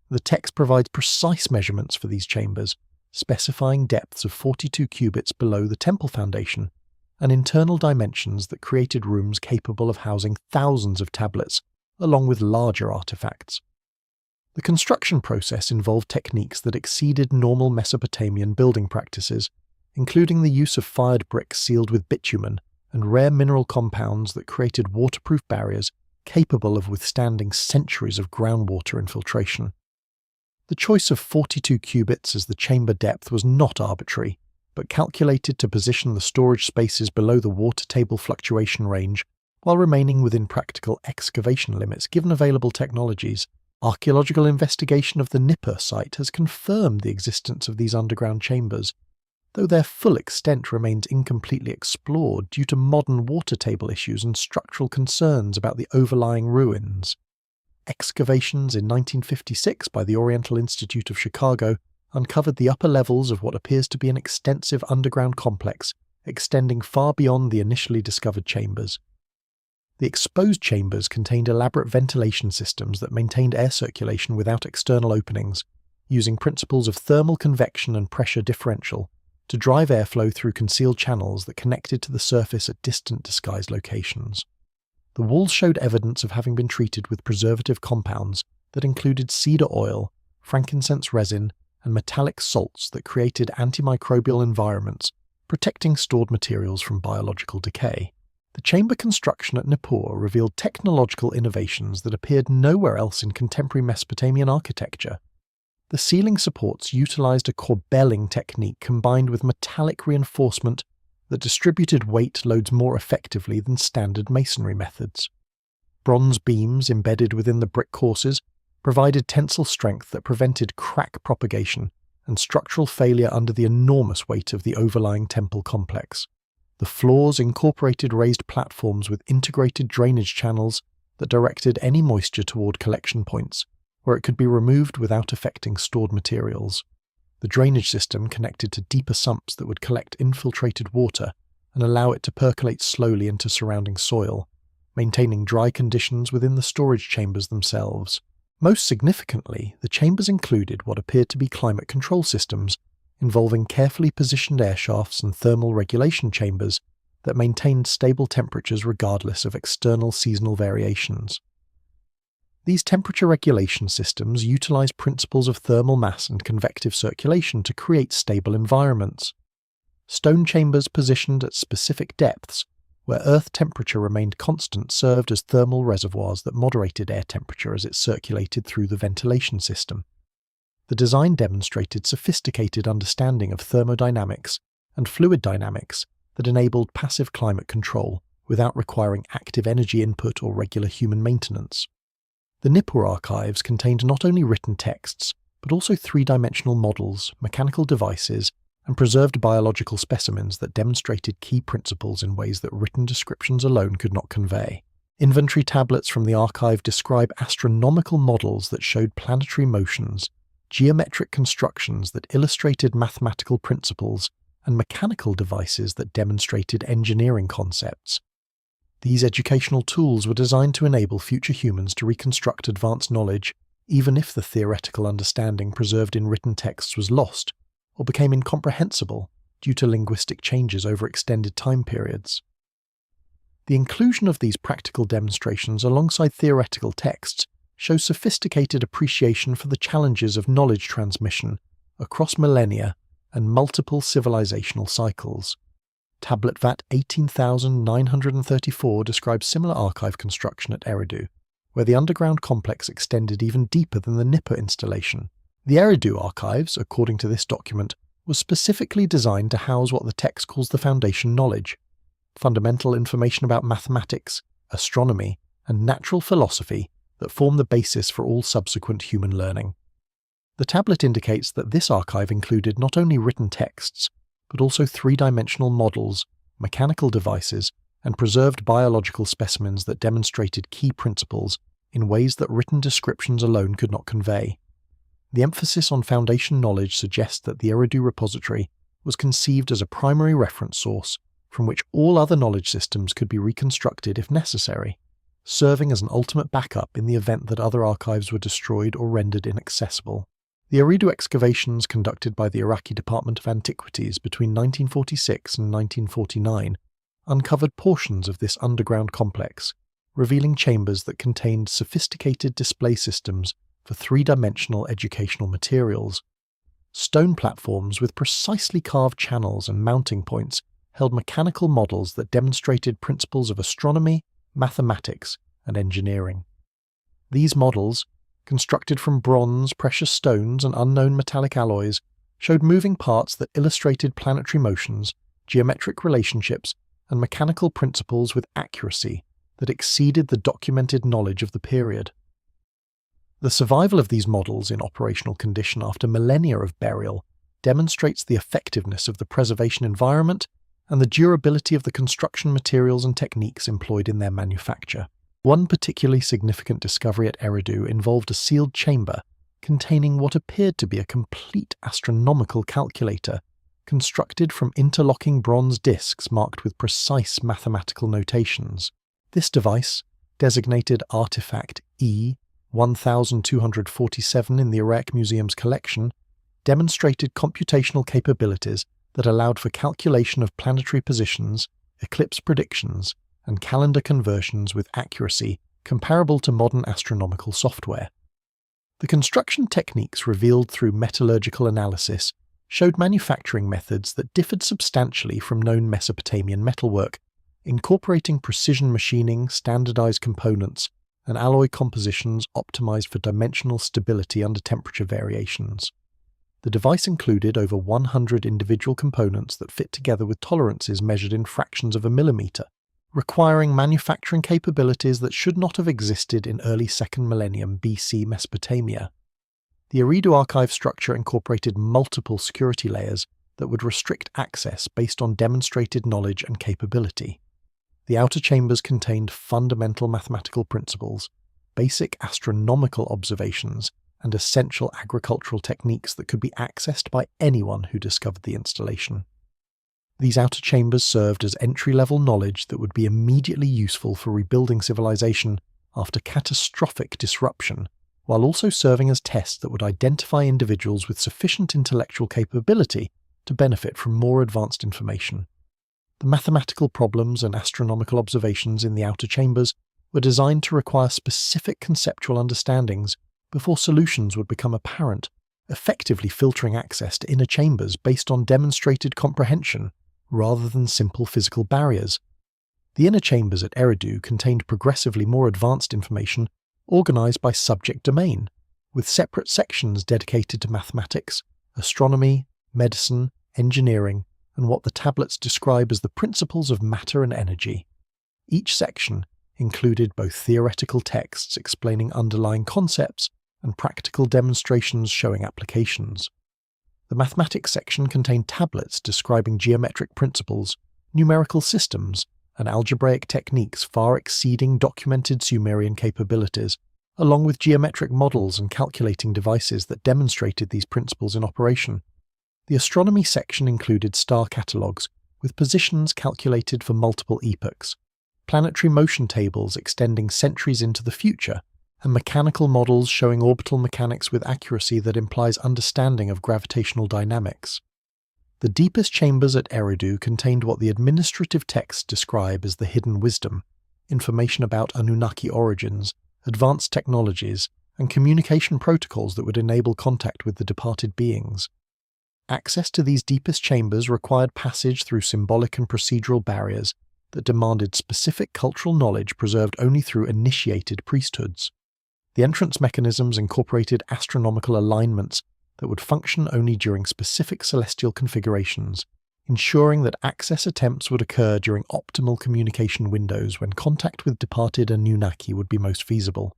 The text provides precise measurements for these chambers, specifying depths of 42 cubits below the temple foundation, and internal dimensions that created rooms capable of housing thousands of tablets, along with larger artifacts. The construction process involved techniques that exceeded normal Mesopotamian building practices, including the use of fired bricks sealed with bitumen and rare mineral compounds that created waterproof barriers capable of withstanding centuries of groundwater infiltration. The choice of 42 cubits as the chamber depth was not arbitrary, but calculated to position the storage spaces below the water table fluctuation range while remaining within practical excavation limits given available technologies. Archaeological investigation of the Nippur site has confirmed the existence of these underground chambers, though their full extent remains incompletely explored due to modern water table issues and structural concerns about the overlying ruins. Excavations in 1956 by the Oriental Institute of Chicago uncovered the upper levels of what appears to be an extensive underground complex extending far beyond the initially discovered chambers. The exposed chambers contained elaborate ventilation systems that maintained air circulation without external openings, using principles of thermal convection and pressure differential to drive airflow through concealed channels that connected to the surface at distant disguised locations. The walls showed evidence of having been treated with preservative compounds that included cedar oil, frankincense resin, and metallic salts that created antimicrobial environments, protecting stored materials from biological decay. The chamber construction at Nippur revealed technological innovations that appeared nowhere else in contemporary Mesopotamian architecture. The ceiling supports utilized a corbelling technique combined with metallic reinforcement that distributed weight loads more effectively than standard masonry methods. Bronze beams embedded within the brick courses provided tensile strength that prevented crack propagation and structural failure under the enormous weight of the overlying temple complex. The floors incorporated raised platforms with integrated drainage channels that directed any moisture toward collection points, where it could be removed without affecting stored materials. The drainage system connected to deeper sumps that would collect infiltrated water and allow it to percolate slowly into surrounding soil, maintaining dry conditions within the storage chambers themselves. Most significantly, the chambers included what appeared to be climate control systems, involving carefully positioned air shafts and thermal regulation chambers that maintained stable temperatures regardless of external seasonal variations. These temperature regulation systems utilize principles of thermal mass and convective circulation to create stable environments. Stone chambers positioned at specific depths, where earth temperature remained constant, served as thermal reservoirs that moderated air temperature as it circulated through the ventilation system. The design demonstrated sophisticated understanding of thermodynamics and fluid dynamics that enabled passive climate control without requiring active energy input or regular human maintenance. The Nippur archives contained not only written texts, but also three-dimensional models, mechanical devices, and preserved biological specimens that demonstrated key principles in ways that written descriptions alone could not convey. Inventory tablets from the archive describe astronomical models that showed planetary motions, geometric constructions that illustrated mathematical principles, and mechanical devices that demonstrated engineering concepts. These educational tools were designed to enable future humans to reconstruct advanced knowledge, even if the theoretical understanding preserved in written texts was lost or became incomprehensible due to linguistic changes over extended time periods. The inclusion of these practical demonstrations alongside theoretical texts shows sophisticated appreciation for the challenges of knowledge transmission across millennia and multiple civilizational cycles. Tablet VAT 18,934 describes similar archive construction at Eridu, where the underground complex extended even deeper than the Nippur installation. The Eridu archives, according to this document, was specifically designed to house what the text calls the foundation knowledge, fundamental information about mathematics, astronomy, and natural philosophy that form the basis for all subsequent human learning. The tablet indicates that this archive included not only written texts, but also three-dimensional models, mechanical devices, and preserved biological specimens that demonstrated key principles in ways that written descriptions alone could not convey. The emphasis on foundation knowledge suggests that the Eridu repository was conceived as a primary reference source from which all other knowledge systems could be reconstructed if necessary, serving as an ultimate backup in the event that other archives were destroyed or rendered inaccessible. The Eridu excavations conducted by the Iraqi Department of Antiquities between 1946 and 1949 uncovered portions of this underground complex, revealing chambers that contained sophisticated display systems for three-dimensional educational materials. Stone platforms with precisely carved channels and mounting points held mechanical models that demonstrated principles of astronomy, mathematics, and engineering. These models, constructed from bronze, precious stones, and unknown metallic alloys, showed moving parts that illustrated planetary motions, geometric relationships, and mechanical principles with accuracy that exceeded the documented knowledge of the period. The survival of these models in operational condition after millennia of burial demonstrates the effectiveness of the preservation environment and the durability of the construction materials and techniques employed in their manufacture. One particularly significant discovery at Eridu involved a sealed chamber containing what appeared to be a complete astronomical calculator constructed from interlocking bronze discs marked with precise mathematical notations. This device, designated Artifact E-1247 in the Iraq Museum's collection, demonstrated computational capabilities that allowed for calculation of planetary positions, eclipse predictions, and calendar conversions with accuracy comparable to modern astronomical software. The construction techniques revealed through metallurgical analysis showed manufacturing methods that differed substantially from known Mesopotamian metalwork, incorporating precision machining, standardized components, and alloy compositions optimized for dimensional stability under temperature variations. The device included over 100 individual components that fit together with tolerances measured in fractions of a millimeter, requiring manufacturing capabilities that should not have existed in early 2nd millennium BC Mesopotamia. The Eridu archive structure incorporated multiple security layers that would restrict access based on demonstrated knowledge and capability. The outer chambers contained fundamental mathematical principles, basic astronomical observations, and essential agricultural techniques that could be accessed by anyone who discovered the installation. These outer chambers served as entry-level knowledge that would be immediately useful for rebuilding civilization after catastrophic disruption, while also serving as tests that would identify individuals with sufficient intellectual capability to benefit from more advanced information. The mathematical problems and astronomical observations in the outer chambers were designed to require specific conceptual understandings before solutions would become apparent, effectively filtering access to inner chambers based on demonstrated comprehension rather than simple physical barriers. The inner chambers at Eridu contained progressively more advanced information organized by subject domain, with separate sections dedicated to mathematics, astronomy, medicine, engineering, and what the tablets describe as the principles of matter and energy. Each section included both theoretical texts explaining underlying concepts and practical demonstrations showing applications. The mathematics section contained tablets describing geometric principles, numerical systems, and algebraic techniques far exceeding documented Sumerian capabilities, along with geometric models and calculating devices that demonstrated these principles in operation. The astronomy section included star catalogues, with positions calculated for multiple epochs, planetary motion tables extending centuries into the future, and mechanical models showing orbital mechanics with accuracy that implies understanding of gravitational dynamics. The deepest chambers at Eridu contained what the administrative texts describe as the hidden wisdom, information about Anunnaki origins, advanced technologies, and communication protocols that would enable contact with the departed beings. Access to these deepest chambers required passage through symbolic and procedural barriers that demanded specific cultural knowledge preserved only through initiated priesthoods. The entrance mechanisms incorporated astronomical alignments that would function only during specific celestial configurations, ensuring that access attempts would occur during optimal communication windows when contact with departed Anunnaki would be most feasible.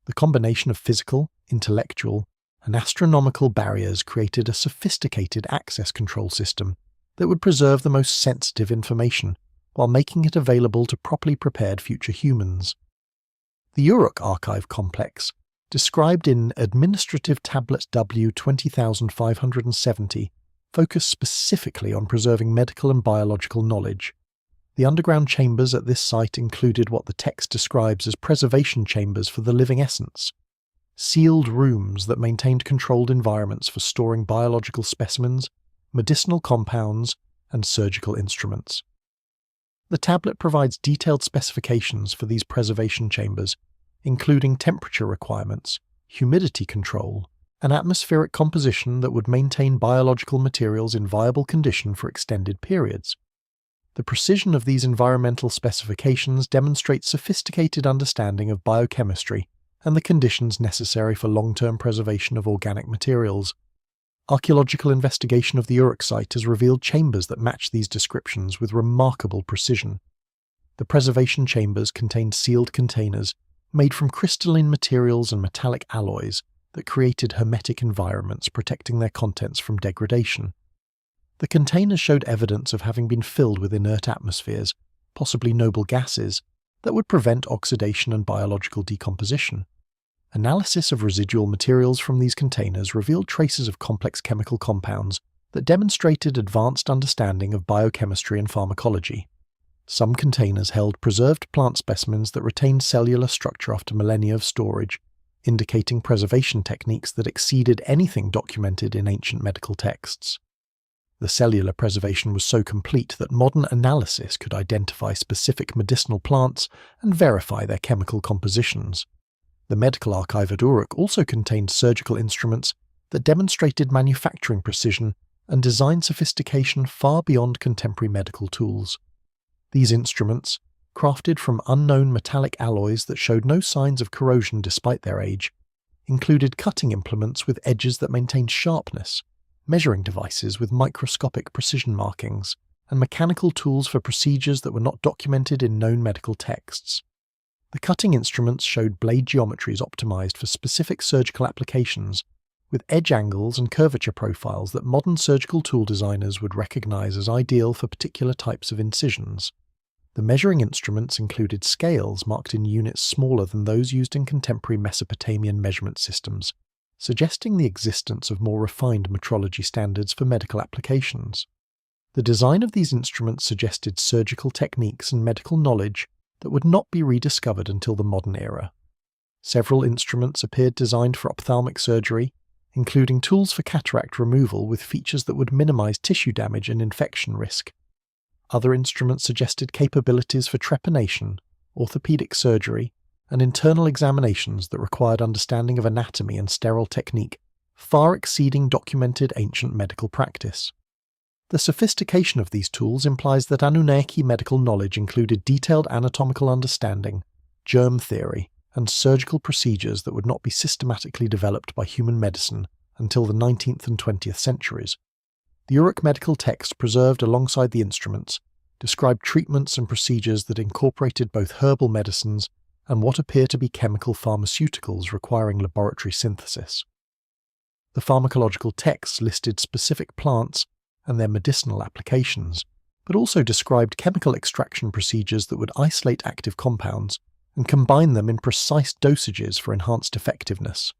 The combination of physical, intellectual, and astronomical barriers created a sophisticated access control system that would preserve the most sensitive information while making it available to properly prepared future humans. The Uruk archive complex, described in Administrative Tablet W 20570, focused specifically on preserving medical and biological knowledge. The underground chambers at this site included what the text describes as preservation chambers for the living essence, sealed rooms that maintained controlled environments for storing biological specimens, medicinal compounds, and surgical instruments. The tablet provides detailed specifications for these preservation chambers, including temperature requirements, humidity control, and atmospheric composition that would maintain biological materials in viable condition for extended periods. The precision of these environmental specifications demonstrates sophisticated understanding of biochemistry and the conditions necessary for long-term preservation of organic materials. Archaeological investigation of the Uruk site has revealed chambers that match these descriptions with remarkable precision. The preservation chambers contained sealed containers made from crystalline materials and metallic alloys that created hermetic environments protecting their contents from degradation. The containers showed evidence of having been filled with inert atmospheres, possibly noble gases, that would prevent oxidation and biological decomposition. Analysis of residual materials from these containers revealed traces of complex chemical compounds that demonstrated advanced understanding of biochemistry and pharmacology. Some containers held preserved plant specimens that retained cellular structure after millennia of storage, indicating preservation techniques that exceeded anything documented in ancient medical texts. The cellular preservation was so complete that modern analysis could identify specific medicinal plants and verify their chemical compositions. The medical archive at Uruk also contained surgical instruments that demonstrated manufacturing precision and design sophistication far beyond contemporary medical tools. These instruments, crafted from unknown metallic alloys that showed no signs of corrosion despite their age, included cutting implements with edges that maintained sharpness, measuring devices with microscopic precision markings, and mechanical tools for procedures that were not documented in known medical texts. The cutting instruments showed blade geometries optimized for specific surgical applications, with edge angles and curvature profiles that modern surgical tool designers would recognize as ideal for particular types of incisions. The measuring instruments included scales marked in units smaller than those used in contemporary Mesopotamian measurement systems, suggesting the existence of more refined metrology standards for medical applications. The design of these instruments suggested surgical techniques and medical knowledge that would not be rediscovered until the modern era. Several instruments appeared designed for ophthalmic surgery, including tools for cataract removal with features that would minimize tissue damage and infection risk. Other instruments suggested capabilities for trepanation, orthopedic surgery, and internal examinations that required understanding of anatomy and sterile technique, far exceeding documented ancient medical practice. The sophistication of these tools implies that Anunnaki medical knowledge included detailed anatomical understanding, germ theory, and surgical procedures that would not be systematically developed by human medicine until the 19th and 20th centuries. The Uruk medical text preserved alongside the instruments described treatments and procedures that incorporated both herbal medicines and what appear to be chemical pharmaceuticals requiring laboratory synthesis. The pharmacological texts listed specific plants and their medicinal applications, but also described chemical extraction procedures that would isolate active compounds and combine them in precise dosages for enhanced effectiveness.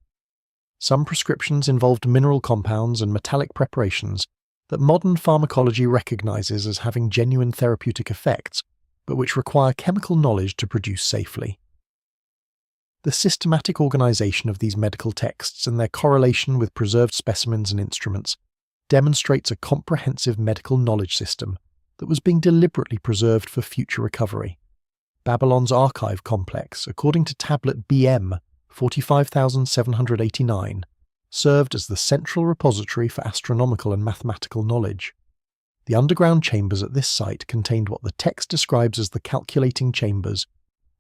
Some prescriptions involved mineral compounds and metallic preparations that modern pharmacology recognizes as having genuine therapeutic effects, but which require chemical knowledge to produce safely. The systematic organization of these medical texts and their correlation with preserved specimens and instruments demonstrates a comprehensive medical knowledge system that was being deliberately preserved for future recovery. Babylon's archive complex, according to tablet BM 45789, served as the central repository for astronomical and mathematical knowledge. The underground chambers at this site contained what the text describes as the calculating chambers,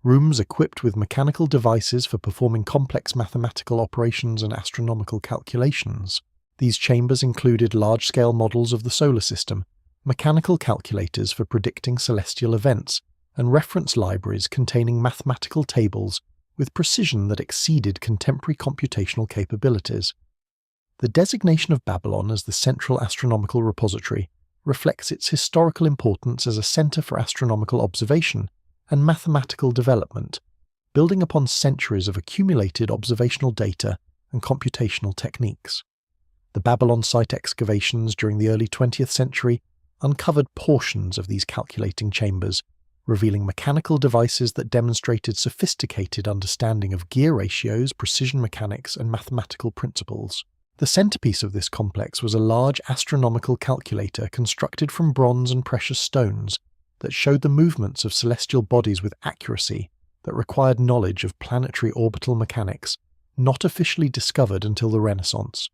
rooms equipped with mechanical devices for performing complex mathematical operations and astronomical calculations. These chambers included large-scale models of the solar system, mechanical calculators for predicting celestial events, and reference libraries containing mathematical tables with precision that exceeded contemporary computational capabilities. The designation of Babylon as the central astronomical repository reflects its historical importance as a center for astronomical observation and mathematical development, building upon centuries of accumulated observational data and computational techniques. The Babylon site excavations during the early 20th century uncovered portions of these calculating chambers, revealing mechanical devices that demonstrated sophisticated understanding of gear ratios, precision mechanics, and mathematical principles. The centerpiece of this complex was a large astronomical calculator constructed from bronze and precious stones that showed the movements of celestial bodies with accuracy that required knowledge of planetary orbital mechanics, not officially discovered until the Renaissance.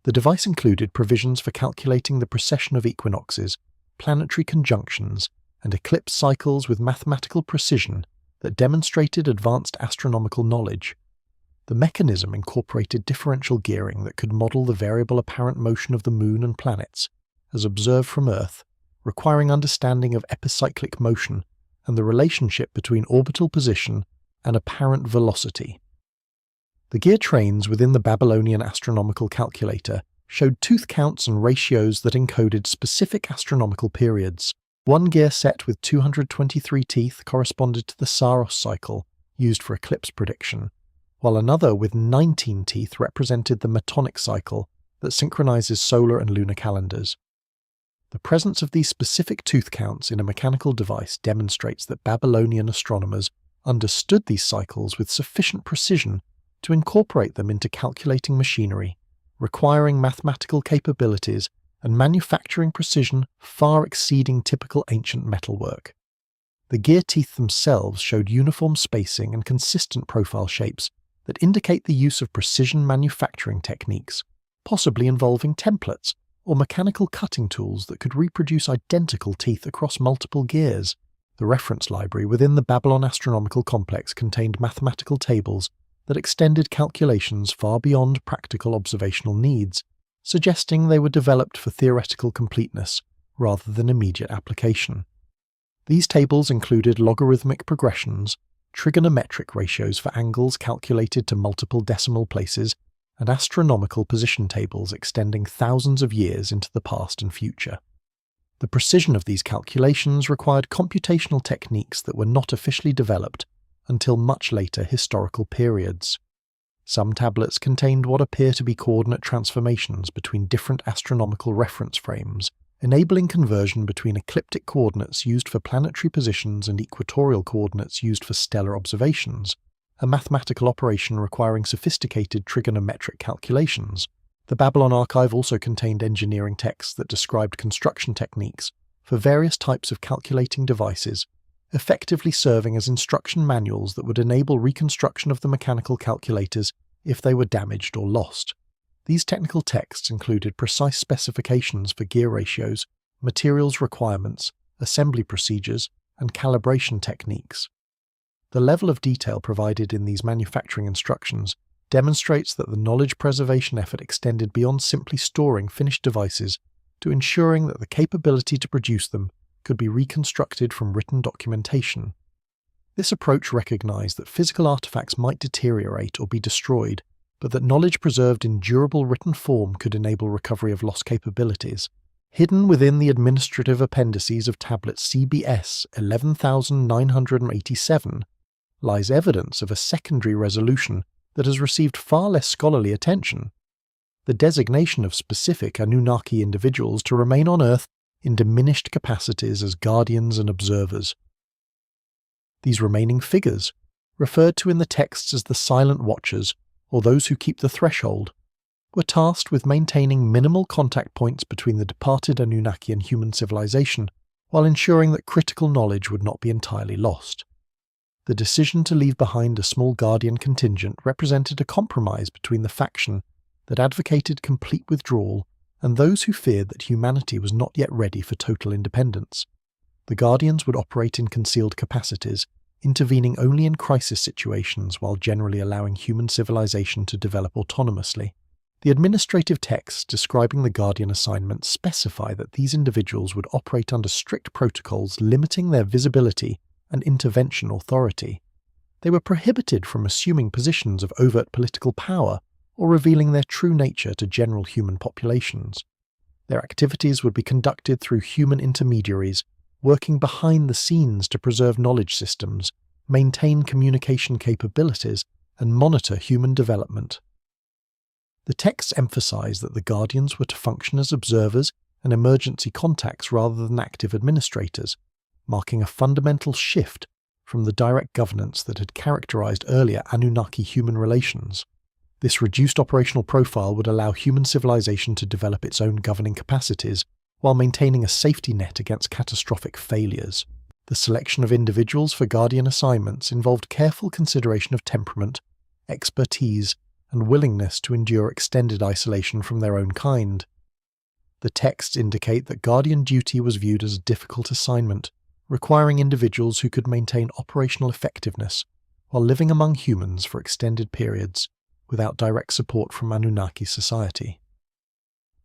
The device included provisions for calculating the precession of equinoxes, planetary conjunctions and eclipse cycles with mathematical precision that demonstrated advanced astronomical knowledge. The mechanism incorporated differential gearing that could model the variable apparent motion of the Moon and planets, as observed from Earth, requiring understanding of epicyclic motion and the relationship between orbital position and apparent velocity. The gear trains within the Babylonian astronomical calculator showed tooth counts and ratios that encoded specific astronomical periods. One gear set with 223 teeth corresponded to the Saros cycle, used for eclipse prediction, while another with 19 teeth represented the Metonic cycle that synchronizes solar and lunar calendars. The presence of these specific tooth counts in a mechanical device demonstrates that Babylonian astronomers understood these cycles with sufficient precision to incorporate them into calculating machinery, requiring mathematical capabilities and manufacturing precision far exceeding typical ancient metalwork. The gear teeth themselves showed uniform spacing and consistent profile shapes that indicate the use of precision manufacturing techniques, possibly involving templates or mechanical cutting tools that could reproduce identical teeth across multiple gears. The reference library within the Babylon astronomical complex contained mathematical tables that extended calculations far beyond practical observational needs, suggesting they were developed for theoretical completeness rather than immediate application. These tables included logarithmic progressions, trigonometric ratios for angles calculated to multiple decimal places, and astronomical position tables extending thousands of years into the past and future. The precision of these calculations required computational techniques that were not officially developed until much later historical periods. Some tablets contained what appear to be coordinate transformations between different astronomical reference frames, enabling conversion between ecliptic coordinates used for planetary positions and equatorial coordinates used for stellar observations, a mathematical operation requiring sophisticated trigonometric calculations. The Babylon archive also contained engineering texts that described construction techniques for various types of calculating devices, effectively serving as instruction manuals that would enable reconstruction of the mechanical calculators if they were damaged or lost. These technical texts included precise specifications for gear ratios, materials requirements, assembly procedures, and calibration techniques. The level of detail provided in these manufacturing instructions demonstrates that the knowledge preservation effort extended beyond simply storing finished devices to ensuring that the capability to produce them could be reconstructed from written documentation. This approach recognized that physical artifacts might deteriorate or be destroyed, but that knowledge preserved in durable written form could enable recovery of lost capabilities. Hidden within the administrative appendices of tablet CBS 11987 lies evidence of a secondary resolution that has received far less scholarly attention: the designation of specific Anunnaki individuals to remain on Earth in diminished capacities as guardians and observers. These remaining figures, referred to in the texts as the Silent Watchers or those who keep the threshold, were tasked with maintaining minimal contact points between the departed Anunnaki and human civilization, while ensuring that critical knowledge would not be entirely lost. The decision to leave behind a small guardian contingent represented a compromise between the faction that advocated complete withdrawal and those who feared that humanity was not yet ready for total independence. The Guardians would operate in concealed capacities, intervening only in crisis situations while generally allowing human civilization to develop autonomously. The administrative texts describing the Guardian assignments specify that these individuals would operate under strict protocols limiting their visibility and intervention authority. They were prohibited from assuming positions of overt political power or revealing their true nature to general human populations. Their activities would be conducted through human intermediaries, working behind the scenes to preserve knowledge systems, maintain communication capabilities, and monitor human development. The texts emphasize that the Guardians were to function as observers and emergency contacts rather than active administrators, marking a fundamental shift from the direct governance that had characterized earlier Anunnaki-human relations. This reduced operational profile would allow human civilization to develop its own governing capacities while maintaining a safety net against catastrophic failures. The selection of individuals for Guardian assignments involved careful consideration of temperament, expertise, and willingness to endure extended isolation from their own kind. The texts indicate that guardian duty was viewed as a difficult assignment, requiring individuals who could maintain operational effectiveness while living among humans for extended periods without direct support from Anunnaki society.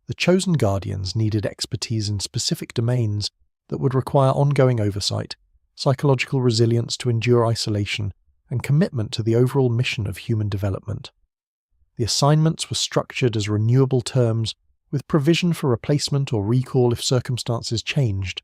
The chosen guardians needed expertise in specific domains that would require ongoing oversight, psychological resilience to endure isolation, and commitment to the overall mission of human development. The assignments were structured as renewable terms with provision for replacement or recall if circumstances changed,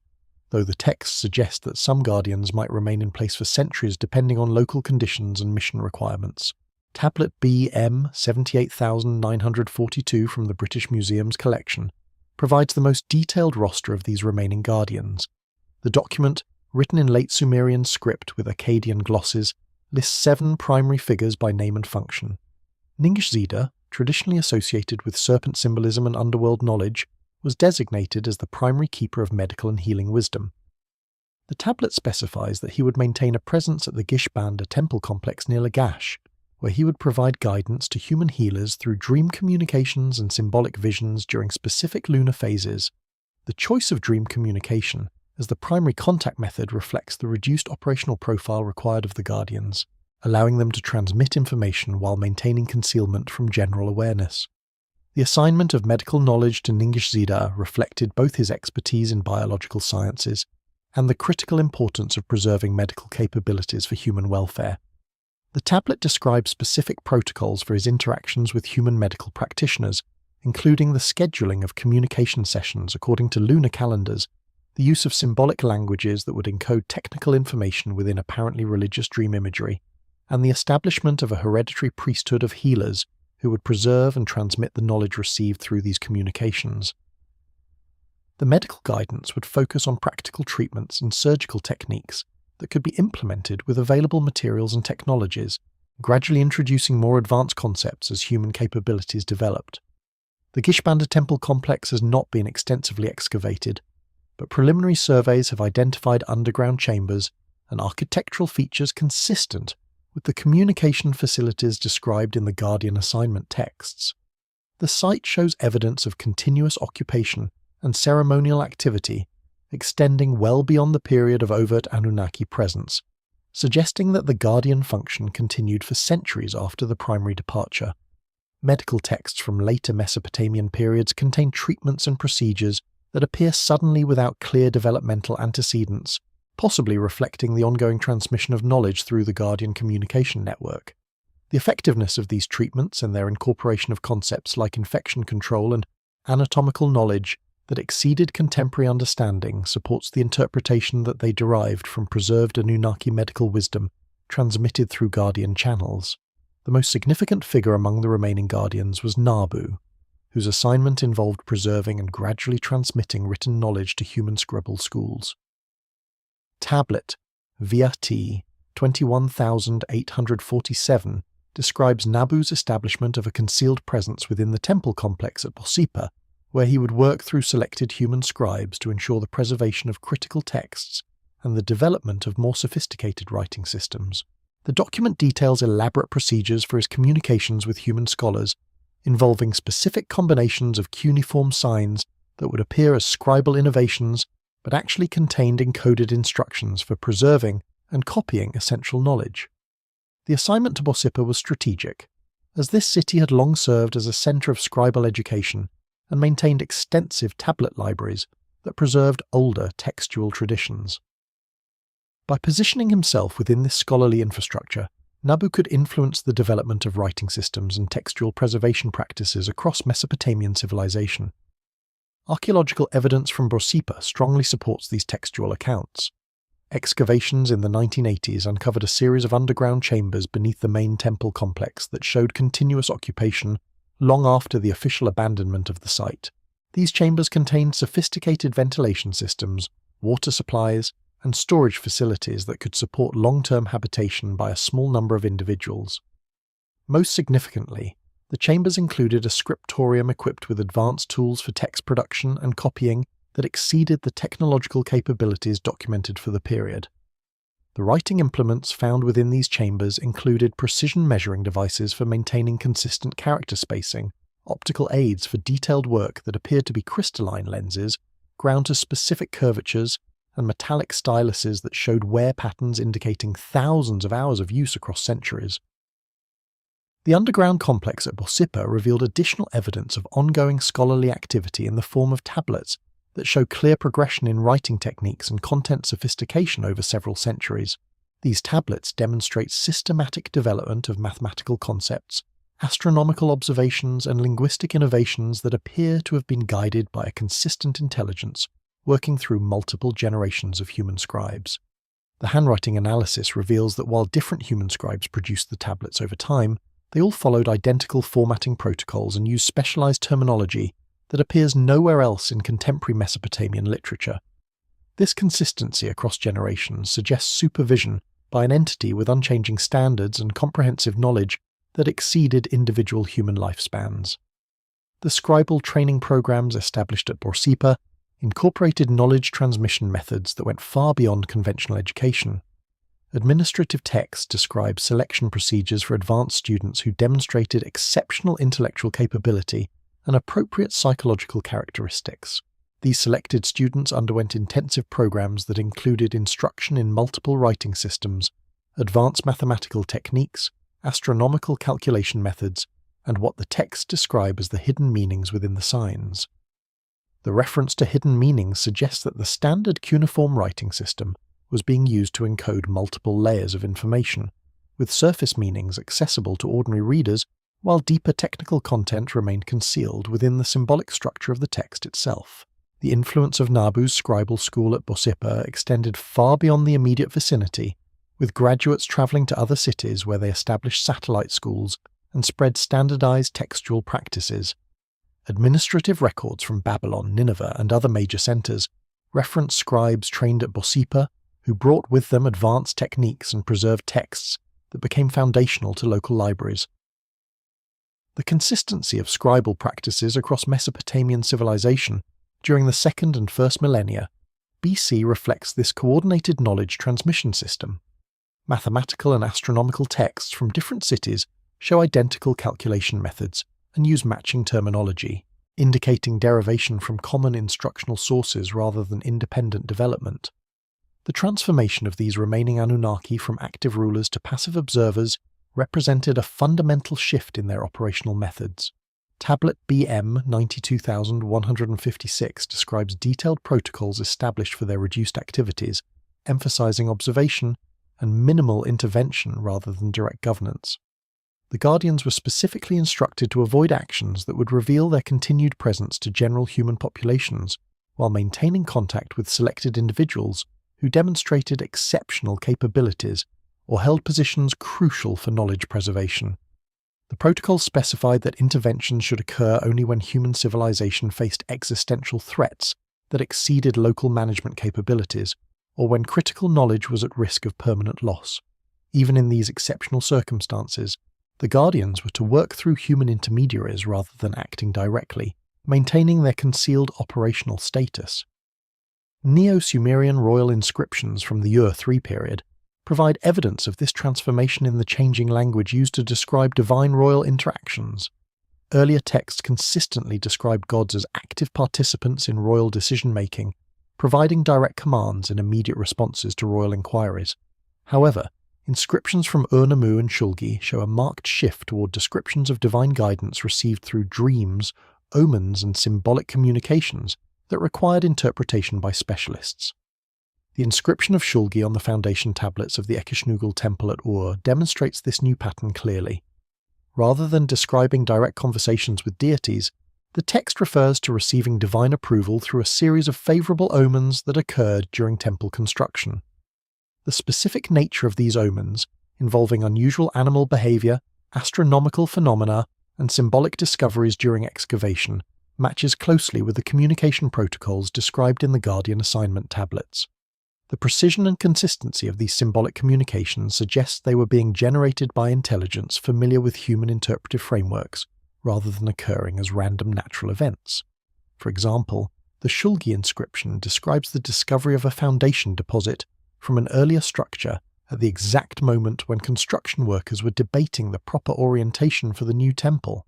though the texts suggest that some guardians might remain in place for centuries depending on local conditions and mission requirements. Tablet BM 78942 from the British Museum's collection provides the most detailed roster of these remaining guardians. The document, written in late Sumerian script with Akkadian glosses, lists 7 primary figures by name and function. Ningishzida, traditionally associated with serpent symbolism and underworld knowledge, was designated as the primary keeper of medical and healing wisdom. The tablet specifies that he would maintain a presence at the Gishbanda temple complex near Lagash, where he would provide guidance to human healers through dream communications and symbolic visions during specific lunar phases. The choice of dream communication as the primary contact method reflects the reduced operational profile required of the guardians, allowing them to transmit information while maintaining concealment from general awareness. The assignment of medical knowledge to Ningishzida reflected both his expertise in biological sciences and the critical importance of preserving medical capabilities for human welfare. The tablet describes specific protocols for his interactions with human medical practitioners, including the scheduling of communication sessions according to lunar calendars, the use of symbolic languages that would encode technical information within apparently religious dream imagery, and the establishment of a hereditary priesthood of healers who would preserve and transmit the knowledge received through these communications. The medical guidance would focus on practical treatments and surgical techniques that could be implemented with available materials and technologies, gradually introducing more advanced concepts as human capabilities developed. The Gishbanda temple complex has not been extensively excavated, but preliminary surveys have identified underground chambers and architectural features consistent with the communication facilities described in the Guardian assignment texts. The site shows evidence of continuous occupation and ceremonial activity extending well beyond the period of overt Anunnaki presence, suggesting that the Guardian function continued for centuries after the primary departure. Medical texts from later Mesopotamian periods contain treatments and procedures that appear suddenly without clear developmental antecedents, possibly reflecting the ongoing transmission of knowledge through the Guardian communication network. The effectiveness of these treatments and their incorporation of concepts like infection control and anatomical knowledge that exceeded contemporary understanding supports the interpretation that they derived from preserved Anunnaki medical wisdom transmitted through Guardian channels. The most significant figure among the remaining Guardians was Nabu, whose assignment involved preserving and gradually transmitting written knowledge to human scribble schools. Tablet VRT 21847 describes Nabu's establishment of a concealed presence within the temple complex at Bossipa, where he would work through selected human scribes to ensure the preservation of critical texts and the development of more sophisticated writing systems. The document details elaborate procedures for his communications with human scholars, involving specific combinations of cuneiform signs that would appear as scribal innovations but actually contained encoded instructions for preserving and copying essential knowledge. The assignment to Bossipa was strategic, as this city had long served as a centre of scribal education and maintained extensive tablet libraries that preserved older textual traditions. By positioning himself within this scholarly infrastructure, Nabu could influence the development of writing systems and textual preservation practices across Mesopotamian civilization. Archaeological evidence from Bossipa strongly supports these textual accounts. Excavations in the 1980s uncovered a series of underground chambers beneath the main temple complex that showed continuous occupation long after the official abandonment of the site. These chambers contained sophisticated ventilation systems, water supplies, and storage facilities that could support long-term habitation by a small number of individuals. Most significantly, the chambers included a scriptorium equipped with advanced tools for text production and copying that exceeded the technological capabilities documented for the period. The writing implements found within these chambers included precision measuring devices for maintaining consistent character spacing, optical aids for detailed work that appeared to be crystalline lenses, ground to specific curvatures, and metallic styluses that showed wear patterns indicating thousands of hours of use across centuries. The underground complex at Borsippa revealed additional evidence of ongoing scholarly activity in the form of tablets that show clear progression in writing techniques and content sophistication over several centuries. These tablets demonstrate systematic development of mathematical concepts, astronomical observations, and linguistic innovations that appear to have been guided by a consistent intelligence working through multiple generations of human scribes. The handwriting analysis reveals that while different human scribes produced the tablets over time, they all followed identical formatting protocols and used specialized terminology that appears nowhere else in contemporary Mesopotamian literature. This consistency across generations suggests supervision by an entity with unchanging standards and comprehensive knowledge that exceeded individual human lifespans. The scribal training programs established at Borsippa incorporated knowledge transmission methods that went far beyond conventional education. Administrative texts describe selection procedures for advanced students who demonstrated exceptional intellectual capability and appropriate psychological characteristics. These selected students underwent intensive programs that included instruction in multiple writing systems, advanced mathematical techniques, astronomical calculation methods, and what the texts describe as the hidden meanings within the signs. The reference to hidden meanings suggests that the standard cuneiform writing system was being used to encode multiple layers of information, with surface meanings accessible to ordinary readers, while deeper technical content remained concealed within the symbolic structure of the text itself. The influence of Nabu's scribal school at Borsippa extended far beyond the immediate vicinity, with graduates travelling to other cities where they established satellite schools and spread standardized textual practices. Administrative records from Babylon, Nineveh, and other major centers reference scribes trained at Borsippa who brought with them advanced techniques and preserved texts that became foundational to local libraries. The consistency of scribal practices across Mesopotamian civilization during the 2nd and 1st millennia BC reflects this coordinated knowledge transmission system. Mathematical and astronomical texts from different cities show identical calculation methods and use matching terminology, indicating derivation from common instructional sources rather than independent development. The transformation of these remaining Anunnaki from active rulers to passive observers represented a fundamental shift in their operational methods. Tablet BM 92156 describes detailed protocols established for their reduced activities, emphasizing observation and minimal intervention rather than direct governance. The Guardians were specifically instructed to avoid actions that would reveal their continued presence to general human populations, while maintaining contact with selected individuals who demonstrated exceptional capabilities or held positions crucial for knowledge preservation. The protocols specified that interventions should occur only when human civilization faced existential threats that exceeded local management capabilities, or when critical knowledge was at risk of permanent loss. Even in these exceptional circumstances, the Guardians were to work through human intermediaries rather than acting directly, maintaining their concealed operational status. Neo-Sumerian royal inscriptions from the Ur III period provide evidence of this transformation in the changing language used to describe divine royal interactions. Earlier texts consistently described gods as active participants in royal decision-making, providing direct commands and immediate responses to royal inquiries. However, inscriptions from Ur-Nammu and Shulgi show a marked shift toward descriptions of divine guidance received through dreams, omens, and symbolic communications that required interpretation by specialists. The inscription of Shulgi on the foundation tablets of the Ekishnugal temple at Ur demonstrates this new pattern clearly. Rather than describing direct conversations with deities, the text refers to receiving divine approval through a series of favorable omens that occurred during temple construction. The specific nature of these omens, involving unusual animal behavior, astronomical phenomena, and symbolic discoveries during excavation, matches closely with the communication protocols described in the Guardian assignment tablets. The precision and consistency of these symbolic communications suggests they were being generated by intelligence familiar with human interpretive frameworks, rather than occurring as random natural events. For example, the Shulgi inscription describes the discovery of a foundation deposit from an earlier structure at the exact moment when construction workers were debating the proper orientation for the new temple.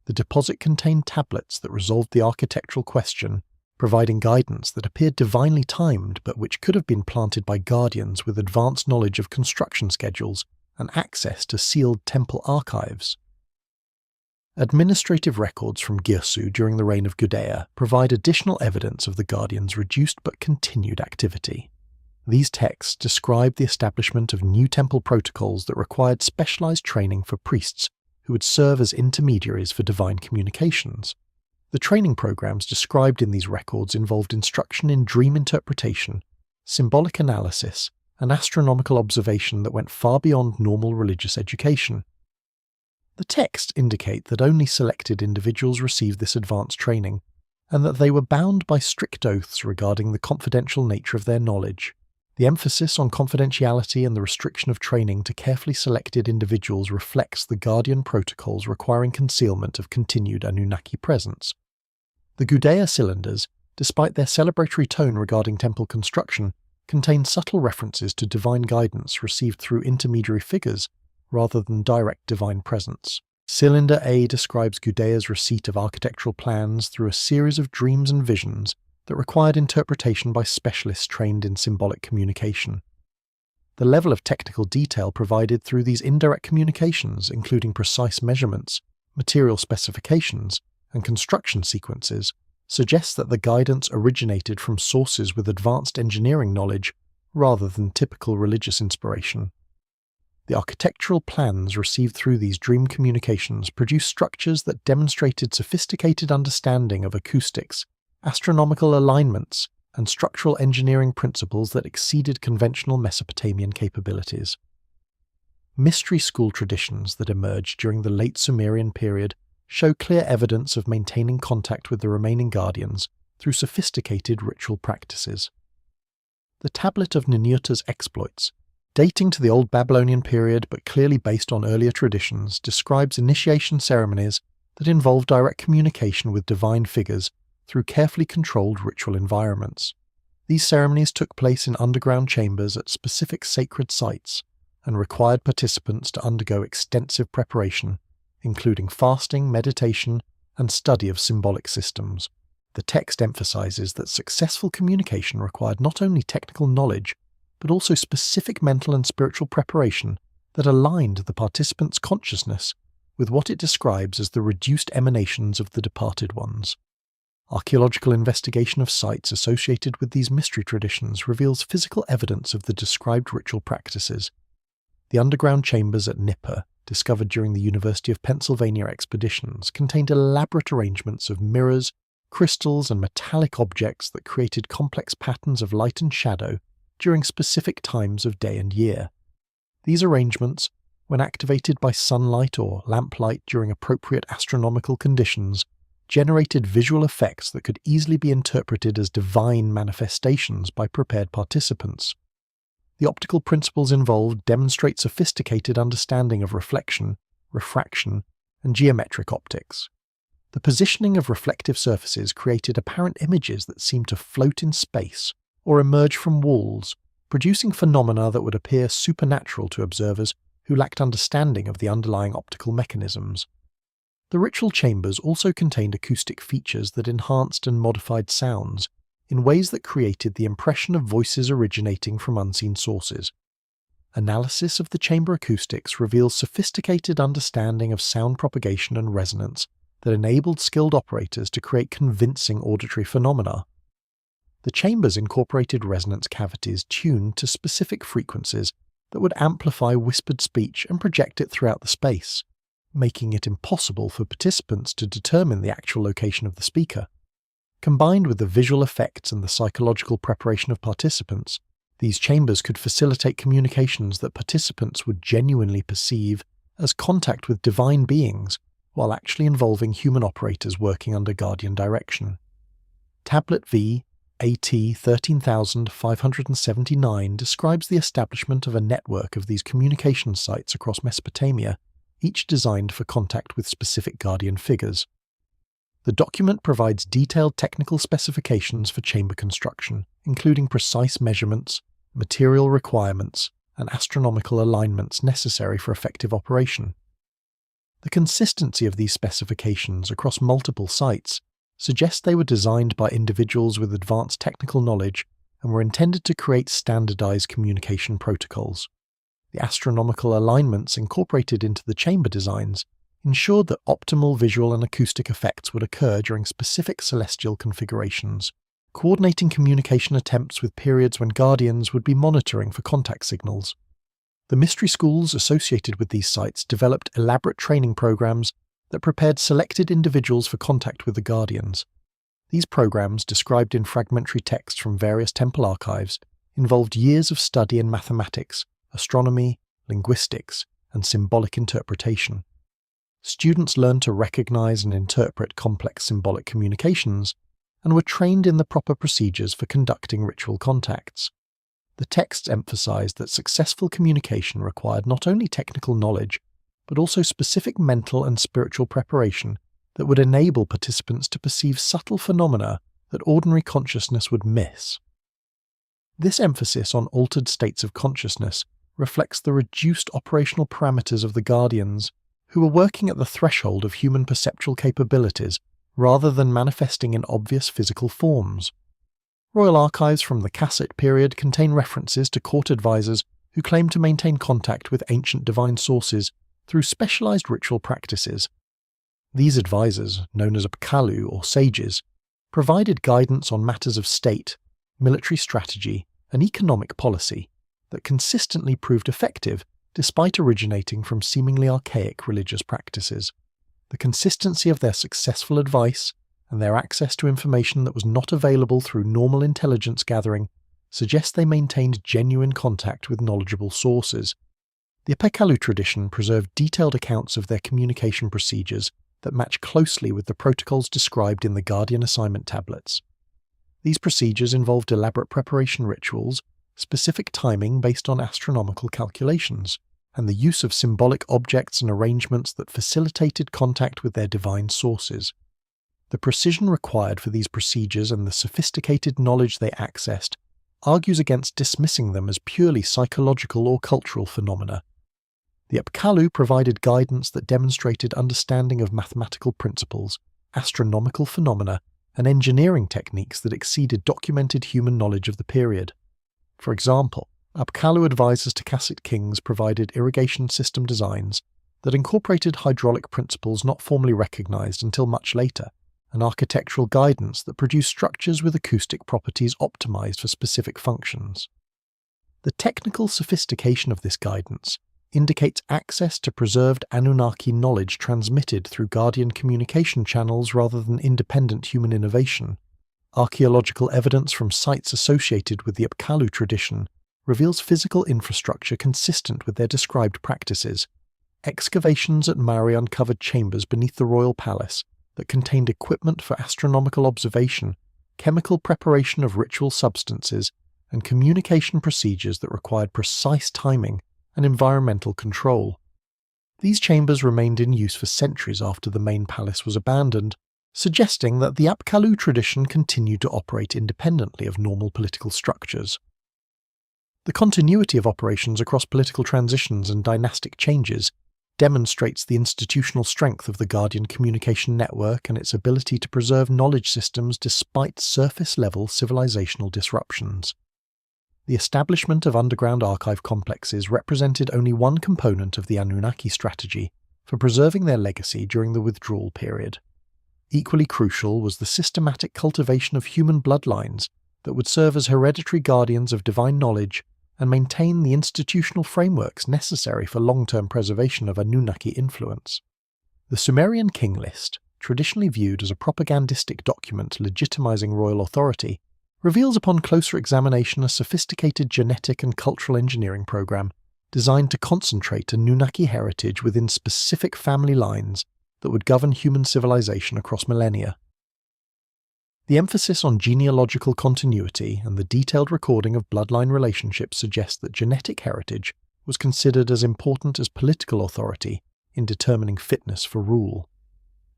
The deposit contained tablets that resolved the architectural question, providing guidance that appeared divinely timed but which could have been planted by guardians with advanced knowledge of construction schedules and access to sealed temple archives. Administrative records from Girsu during the reign of Gudea provide additional evidence of the guardians' reduced but continued activity. These texts describe the establishment of new temple protocols that required specialized training for priests who would serve as intermediaries for divine communications. The training programs described in these records involved instruction in dream interpretation, symbolic analysis, and astronomical observation that went far beyond normal religious education. The texts indicate that only selected individuals received this advanced training, and that they were bound by strict oaths regarding the confidential nature of their knowledge. The emphasis on confidentiality and the restriction of training to carefully selected individuals reflects the Guardian protocols requiring concealment of continued Anunnaki presence. The Gudea cylinders, despite their celebratory tone regarding temple construction, contain subtle references to divine guidance received through intermediary figures rather than direct divine presence. Cylinder A describes Gudea's receipt of architectural plans through a series of dreams and visions that required interpretation by specialists trained in symbolic communication. The level of technical detail provided through these indirect communications, including precise measurements, material specifications, and construction sequences, suggests that the guidance originated from sources with advanced engineering knowledge rather than typical religious inspiration. The architectural plans received through these dream communications produced structures that demonstrated sophisticated understanding of acoustics, astronomical alignments, and structural engineering principles that exceeded conventional Mesopotamian capabilities. Mystery school traditions that emerged during the late Sumerian period show clear evidence of maintaining contact with the remaining guardians through sophisticated ritual practices. The Tablet of Ninurta's exploits, dating to the Old Babylonian period but clearly based on earlier traditions, describes initiation ceremonies that involve direct communication with divine figures through carefully controlled ritual environments. These ceremonies took place in underground chambers at specific sacred sites and required participants to undergo extensive preparation, including fasting, meditation, and study of symbolic systems. The text emphasizes that successful communication required not only technical knowledge, but also specific mental and spiritual preparation that aligned the participants' consciousness with what it describes as the reduced emanations of the departed ones. Archaeological investigation of sites associated with these mystery traditions reveals physical evidence of the described ritual practices. The underground chambers at Nippur, discovered during the University of Pennsylvania expeditions, contained elaborate arrangements of mirrors, crystals, and metallic objects that created complex patterns of light and shadow during specific times of day and year. These arrangements, when activated by sunlight or lamplight during appropriate astronomical conditions, generated visual effects that could easily be interpreted as divine manifestations by prepared participants. The optical principles involved demonstrate sophisticated understanding of reflection, refraction, and geometric optics. The positioning of reflective surfaces created apparent images that seemed to float in space or emerge from walls, producing phenomena that would appear supernatural to observers who lacked understanding of the underlying optical mechanisms. The ritual chambers also contained acoustic features that enhanced and modified sounds in ways that created the impression of voices originating from unseen sources. Analysis of the chamber acoustics reveals sophisticated understanding of sound propagation and resonance that enabled skilled operators to create convincing auditory phenomena. The chambers incorporated resonance cavities tuned to specific frequencies that would amplify whispered speech and project it throughout the space, making it impossible for participants to determine the actual location of the speaker. Combined with the visual effects and the psychological preparation of participants, these chambers could facilitate communications that participants would genuinely perceive as contact with divine beings, while actually involving human operators working under guardian direction. Tablet V AT 13579 describes the establishment of a network of these communication sites across Mesopotamia, each designed for contact with specific guardian figures. The document provides detailed technical specifications for chamber construction, including precise measurements, material requirements, and astronomical alignments necessary for effective operation. The consistency of these specifications across multiple sites suggests they were designed by individuals with advanced technical knowledge and were intended to create standardized communication protocols. The astronomical alignments incorporated into the chamber designs ensured that optimal visual and acoustic effects would occur during specific celestial configurations, coordinating communication attempts with periods when guardians would be monitoring for contact signals. The mystery schools associated with these sites developed elaborate training programs that prepared selected individuals for contact with the guardians. These programs, described in fragmentary texts from various temple archives, involved years of study in mathematics, astronomy, linguistics, and symbolic interpretation. Students learned to recognize and interpret complex symbolic communications and were trained in the proper procedures for conducting ritual contacts. The texts emphasized that successful communication required not only technical knowledge, but also specific mental and spiritual preparation that would enable participants to perceive subtle phenomena that ordinary consciousness would miss. This emphasis on altered states of consciousness reflects the reduced operational parameters of the guardians, who were working at the threshold of human perceptual capabilities rather than manifesting in obvious physical forms. Royal archives from the Kassite period contain references to court advisors who claimed to maintain contact with ancient divine sources through specialized ritual practices. These advisors, known as apkallu or sages, provided guidance on matters of state, military strategy, and economic policy that consistently proved effective despite originating from seemingly archaic religious practices. The consistency of their successful advice and their access to information that was not available through normal intelligence gathering suggests they maintained genuine contact with knowledgeable sources. The apkallu tradition preserved detailed accounts of their communication procedures that match closely with the protocols described in the Guardian assignment tablets. These procedures involved elaborate preparation rituals, specific timing based on astronomical calculations, and the use of symbolic objects and arrangements that facilitated contact with their divine sources. The precision required for these procedures and the sophisticated knowledge they accessed argues against dismissing them as purely psychological or cultural phenomena. The apkallu provided guidance that demonstrated understanding of mathematical principles, astronomical phenomena, and engineering techniques that exceeded documented human knowledge of the period. For example, apkallu advisors to Kassite kings provided irrigation system designs that incorporated hydraulic principles not formally recognized until much later, and architectural guidance that produced structures with acoustic properties optimized for specific functions. The technical sophistication of this guidance indicates access to preserved Anunnaki knowledge transmitted through guardian communication channels rather than independent human innovation. Archaeological evidence from sites associated with the apkallu tradition reveals physical infrastructure consistent with their described practices. Excavations at Maui uncovered chambers beneath the royal palace that contained equipment for astronomical observation, chemical preparation of ritual substances, and communication procedures that required precise timing and environmental control. These chambers remained in use for centuries after the main palace was abandoned, suggesting that the apkallu tradition continued to operate independently of normal political structures. The continuity of operations across political transitions and dynastic changes demonstrates the institutional strength of the Guardian communication network and its ability to preserve knowledge systems despite surface-level civilizational disruptions. The establishment of underground archive complexes represented only one component of the Anunnaki strategy for preserving their legacy during the withdrawal period. Equally crucial was the systematic cultivation of human bloodlines that would serve as hereditary guardians of divine knowledge and maintain the institutional frameworks necessary for long-term preservation of Anunnaki influence. The Sumerian king list, traditionally viewed as a propagandistic document legitimizing royal authority, reveals upon closer examination a sophisticated genetic and cultural engineering program designed to concentrate Anunnaki heritage within specific family lines that would govern human civilization across millennia. The emphasis on genealogical continuity and the detailed recording of bloodline relationships suggests that genetic heritage was considered as important as political authority in determining fitness for rule.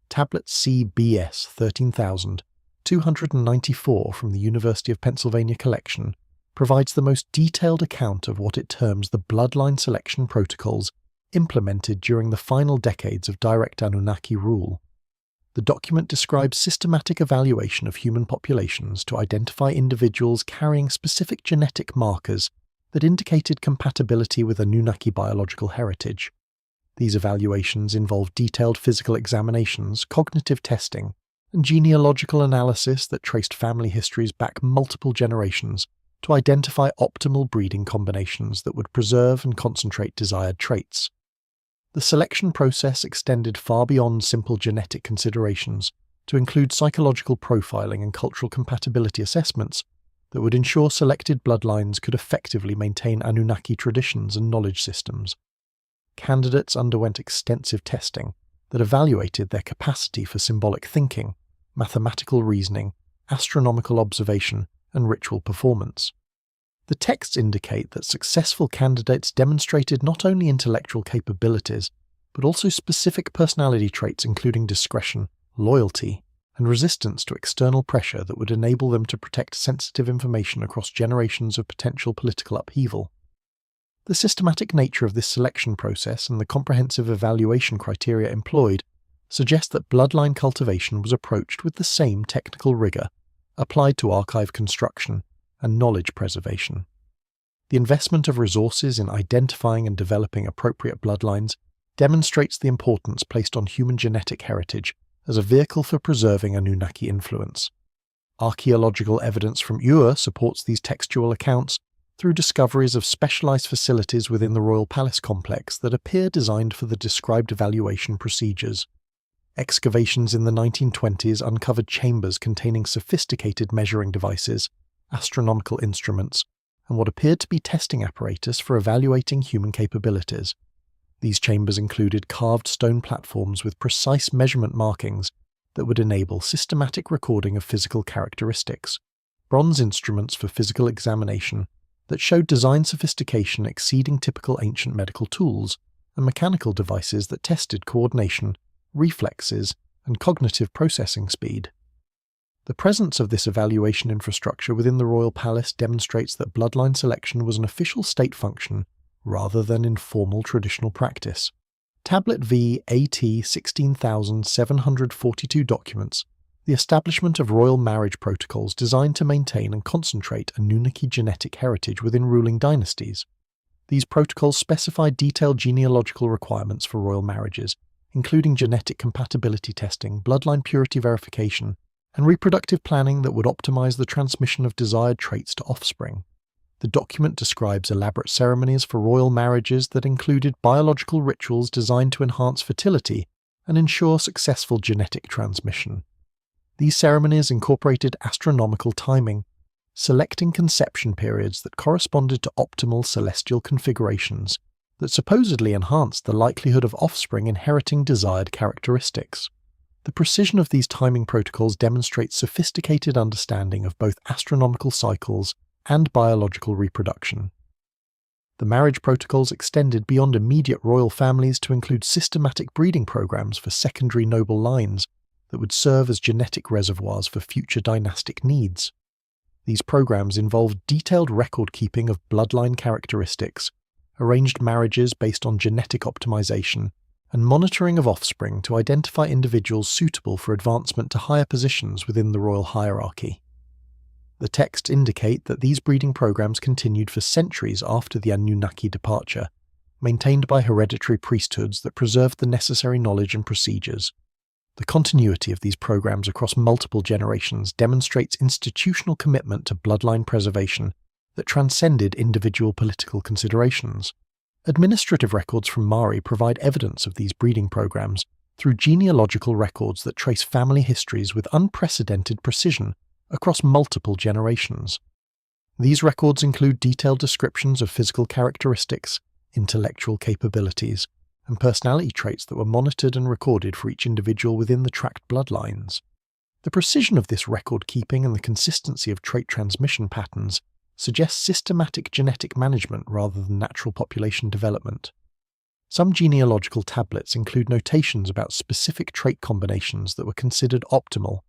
Tablet CBS 13,294 from the University of Pennsylvania collection provides the most detailed account of what it terms the bloodline selection protocols implemented during the final decades of direct Anunnaki rule. The document describes systematic evaluation of human populations to identify individuals carrying specific genetic markers that indicated compatibility with Anunnaki biological heritage. These evaluations involve detailed physical examinations, cognitive testing, and genealogical analysis that traced family histories back multiple generations to identify optimal breeding combinations that would preserve and concentrate desired traits. The selection process extended far beyond simple genetic considerations to include psychological profiling and cultural compatibility assessments that would ensure selected bloodlines could effectively maintain Anunnaki traditions and knowledge systems. Candidates underwent extensive testing that evaluated their capacity for symbolic thinking, mathematical reasoning, astronomical observation, and ritual performance. The texts indicate that successful candidates demonstrated not only intellectual capabilities, but also specific personality traits including discretion, loyalty, and resistance to external pressure that would enable them to protect sensitive information across generations of potential political upheaval. The systematic nature of this selection process and the comprehensive evaluation criteria employed suggest that bloodline cultivation was approached with the same technical rigor applied to archive construction and knowledge preservation. The investment of resources in identifying and developing appropriate bloodlines demonstrates the importance placed on human genetic heritage as a vehicle for preserving Anunnaki influence. Archaeological evidence from Ur supports these textual accounts through discoveries of specialized facilities within the royal palace complex that appear designed for the described evaluation procedures. Excavations in the 1920s uncovered chambers containing sophisticated measuring devices, astronomical instruments, and what appeared to be testing apparatus for evaluating human capabilities. These chambers included carved stone platforms with precise measurement markings that would enable systematic recording of physical characteristics, bronze instruments for physical examination that showed design sophistication exceeding typical ancient medical tools, and mechanical devices that tested coordination, reflexes, and cognitive processing speed. The presence of this evaluation infrastructure within the royal palace demonstrates that bloodline selection was an official state function rather than informal traditional practice. Tablet V AT 16,742 documents the establishment of royal marriage protocols designed to maintain and concentrate Anunnaki genetic heritage within ruling dynasties. These protocols specify detailed genealogical requirements for royal marriages, including genetic compatibility testing, bloodline purity verification, and reproductive planning that would optimize the transmission of desired traits to offspring. The document describes elaborate ceremonies for royal marriages that included biological rituals designed to enhance fertility and ensure successful genetic transmission. These ceremonies incorporated astronomical timing, selecting conception periods that corresponded to optimal celestial configurations that supposedly enhanced the likelihood of offspring inheriting desired characteristics. The precision of these timing protocols demonstrates sophisticated understanding of both astronomical cycles and biological reproduction. The marriage protocols extended beyond immediate royal families to include systematic breeding programs for secondary noble lines that would serve as genetic reservoirs for future dynastic needs. These programs involved detailed record-keeping of bloodline characteristics, arranged marriages based on genetic optimization, and monitoring of offspring to identify individuals suitable for advancement to higher positions within the royal hierarchy. The texts indicate that these breeding programs continued for centuries after the Anunnaki departure, maintained by hereditary priesthoods that preserved the necessary knowledge and procedures. The continuity of these programs across multiple generations demonstrates institutional commitment to bloodline preservation that transcended individual political considerations. Administrative records from Mari provide evidence of these breeding programs through genealogical records that trace family histories with unprecedented precision across multiple generations. These records include detailed descriptions of physical characteristics, intellectual capabilities, and personality traits that were monitored and recorded for each individual within the tracked bloodlines. The precision of this record-keeping and the consistency of trait transmission patterns suggests systematic genetic management rather than natural population development. Some genealogical tablets include notations about specific trait combinations that were considered optimal,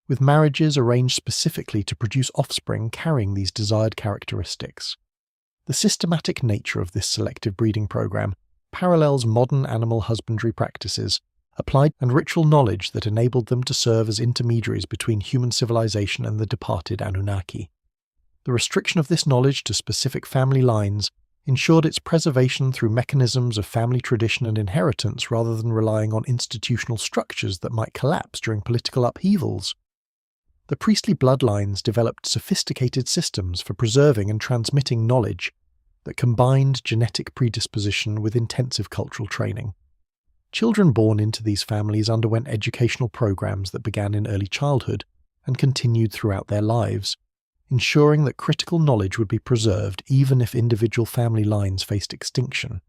with marriages arranged specifically to produce offspring carrying these desired characteristics. The systematic nature of this selective breeding program parallels modern animal husbandry practices, applied and ritual knowledge that enabled them to serve as intermediaries between human civilization and the departed Anunnaki. The restriction of this knowledge to specific family lines ensured its preservation through mechanisms of family tradition and inheritance rather than relying on institutional structures that might collapse during political upheavals. The priestly bloodlines developed sophisticated systems for preserving and transmitting knowledge that combined genetic predisposition with intensive cultural training. Children born into these families underwent educational programs that began in early childhood and continued throughout their lives, ensuring that critical knowledge would be preserved even if individual family lines faced extinction.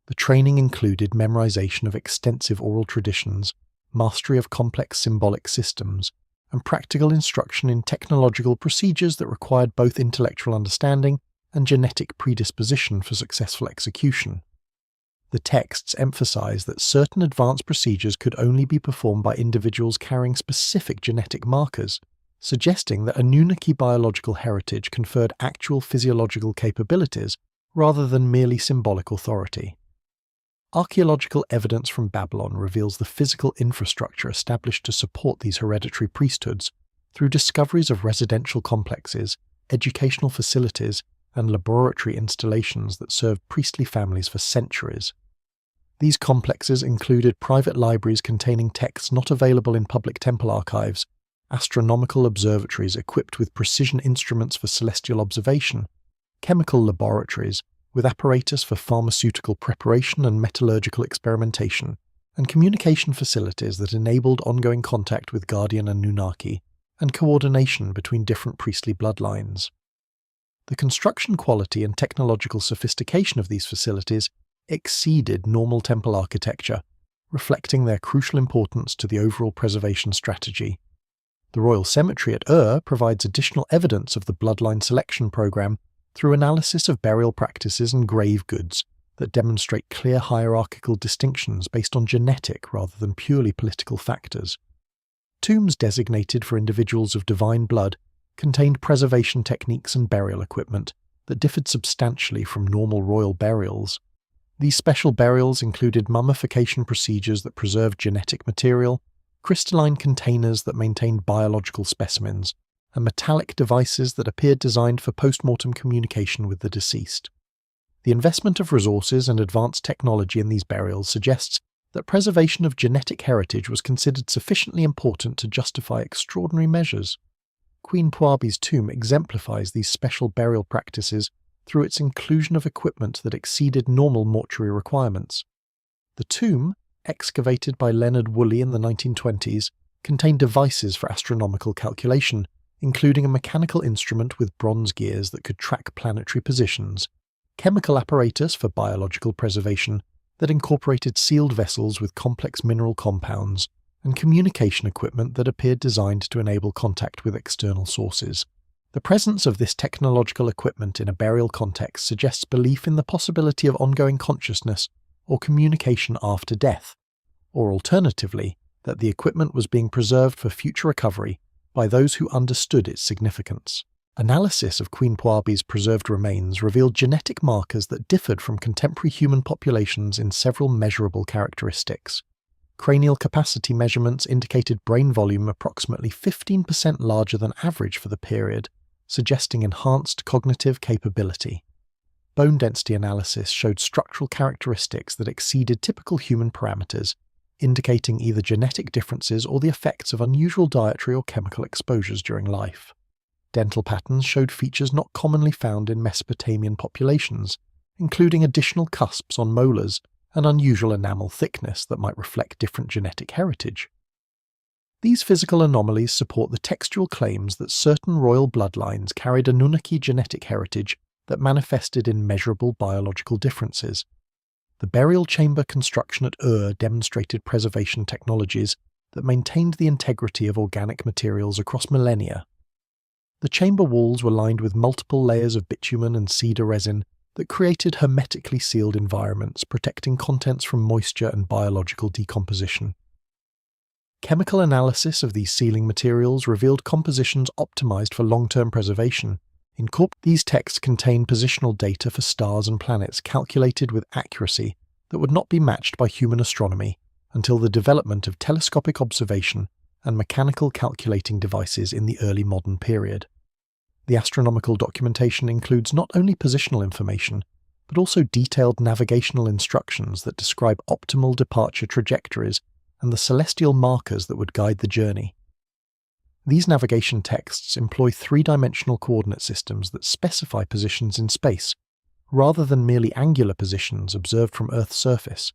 The training included memorization of extensive oral traditions, mastery of complex symbolic systems, and practical instruction in technological procedures that required both intellectual understanding and genetic predisposition for successful execution. The texts emphasize that certain advanced procedures could only be performed by individuals carrying specific genetic markers, suggesting that Anunnaki biological heritage conferred actual physiological capabilities rather than merely symbolic authority. Archaeological evidence from Babylon reveals the physical infrastructure established to support these hereditary priesthoods through discoveries of residential complexes, educational facilities, and laboratory installations that served priestly families for centuries. These complexes included private libraries containing texts not available in public temple archives, astronomical observatories equipped with precision instruments for celestial observation, chemical laboratories with apparatus for pharmaceutical preparation and metallurgical experimentation, and communication facilities that enabled ongoing contact with guardian Anunnaki and coordination between different priestly bloodlines. The construction quality and technological sophistication of these facilities exceeded normal temple architecture, reflecting their crucial importance to the overall preservation strategy. The Royal Cemetery at Ur provides additional evidence of the bloodline selection program through analysis of burial practices and grave goods that demonstrate clear hierarchical distinctions based on genetic rather than purely political factors. Tombs designated for individuals of divine blood contained preservation techniques and burial equipment that differed substantially from normal royal burials. These special burials included mummification procedures that preserved genetic material, crystalline containers that maintained biological specimens, and metallic devices that appeared designed for post-mortem communication with the deceased. The investment of resources and advanced technology in these burials suggests that preservation of genetic heritage was considered sufficiently important to justify extraordinary measures. Queen Puabi's tomb exemplifies these special burial practices through its inclusion of equipment that exceeded normal mortuary requirements. The tomb, excavated by Leonard Woolley in the 1920s, contained devices for astronomical calculation, including a mechanical instrument with bronze gears that could track planetary positions, chemical apparatus for biological preservation that incorporated sealed vessels with complex mineral compounds, and communication equipment that appeared designed to enable contact with external sources. The presence of this technological equipment in a burial context suggests belief in the possibility of ongoing consciousness or communication after death, or alternatively, that the equipment was being preserved for future recovery by those who understood its significance. Analysis of Queen Puabi's preserved remains revealed genetic markers that differed from contemporary human populations in several measurable characteristics. Cranial capacity measurements indicated brain volume approximately 15% larger than average for the period, suggesting enhanced cognitive capability. Bone density analysis showed structural characteristics that exceeded typical human parameters, indicating either genetic differences or the effects of unusual dietary or chemical exposures during life. Dental patterns showed features not commonly found in Mesopotamian populations, including additional cusps on molars and unusual enamel thickness that might reflect different genetic heritage. These physical anomalies support the textual claims that certain royal bloodlines carried Anunnaki genetic heritage that manifested in measurable biological differences. The burial chamber construction at Ur demonstrated preservation technologies that maintained the integrity of organic materials across millennia. The chamber walls were lined with multiple layers of bitumen and cedar resin that created hermetically sealed environments, protecting contents from moisture and biological decomposition. Chemical analysis of these sealing materials revealed compositions optimized for long-term preservation. These texts contain positional data for stars and planets calculated with accuracy that would not be matched by human astronomy until the development of telescopic observation and mechanical calculating devices in the early modern period. The astronomical documentation includes not only positional information, but also detailed navigational instructions that describe optimal departure trajectories and the celestial markers that would guide the journey. These navigation texts employ three-dimensional coordinate systems that specify positions in space, rather than merely angular positions observed from Earth's surface.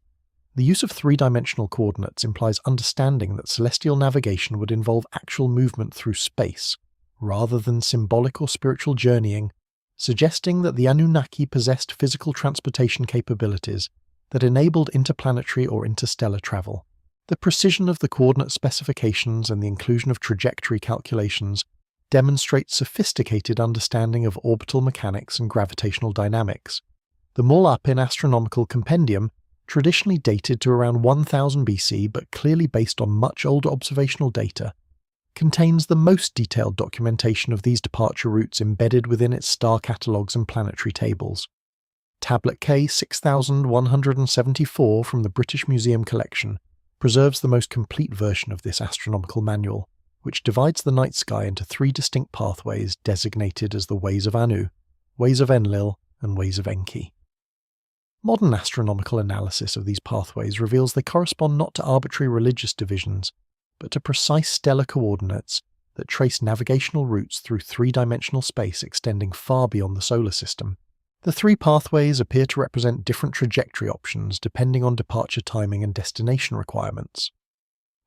The use of three-dimensional coordinates implies understanding that celestial navigation would involve actual movement through space, rather than symbolic or spiritual journeying, suggesting that the Anunnaki possessed physical transportation capabilities that enabled interplanetary or interstellar travel. The precision of the coordinate specifications and the inclusion of trajectory calculations demonstrate sophisticated understanding of orbital mechanics and gravitational dynamics. The Mull-Apin Astronomical Compendium, traditionally dated to around 1000 BC but clearly based on much older observational data, contains the most detailed documentation of these departure routes embedded within its star catalogues and planetary tables. Tablet K 6174 from the British Museum collection preserves the most complete version of this astronomical manual, which divides the night sky into three distinct pathways designated as the Ways of Anu, Ways of Enlil, and Ways of Enki. Modern astronomical analysis of these pathways reveals they correspond not to arbitrary religious divisions, but to precise stellar coordinates that trace navigational routes through three-dimensional space extending far beyond the solar system. The three pathways appear to represent different trajectory options depending on departure timing and destination requirements.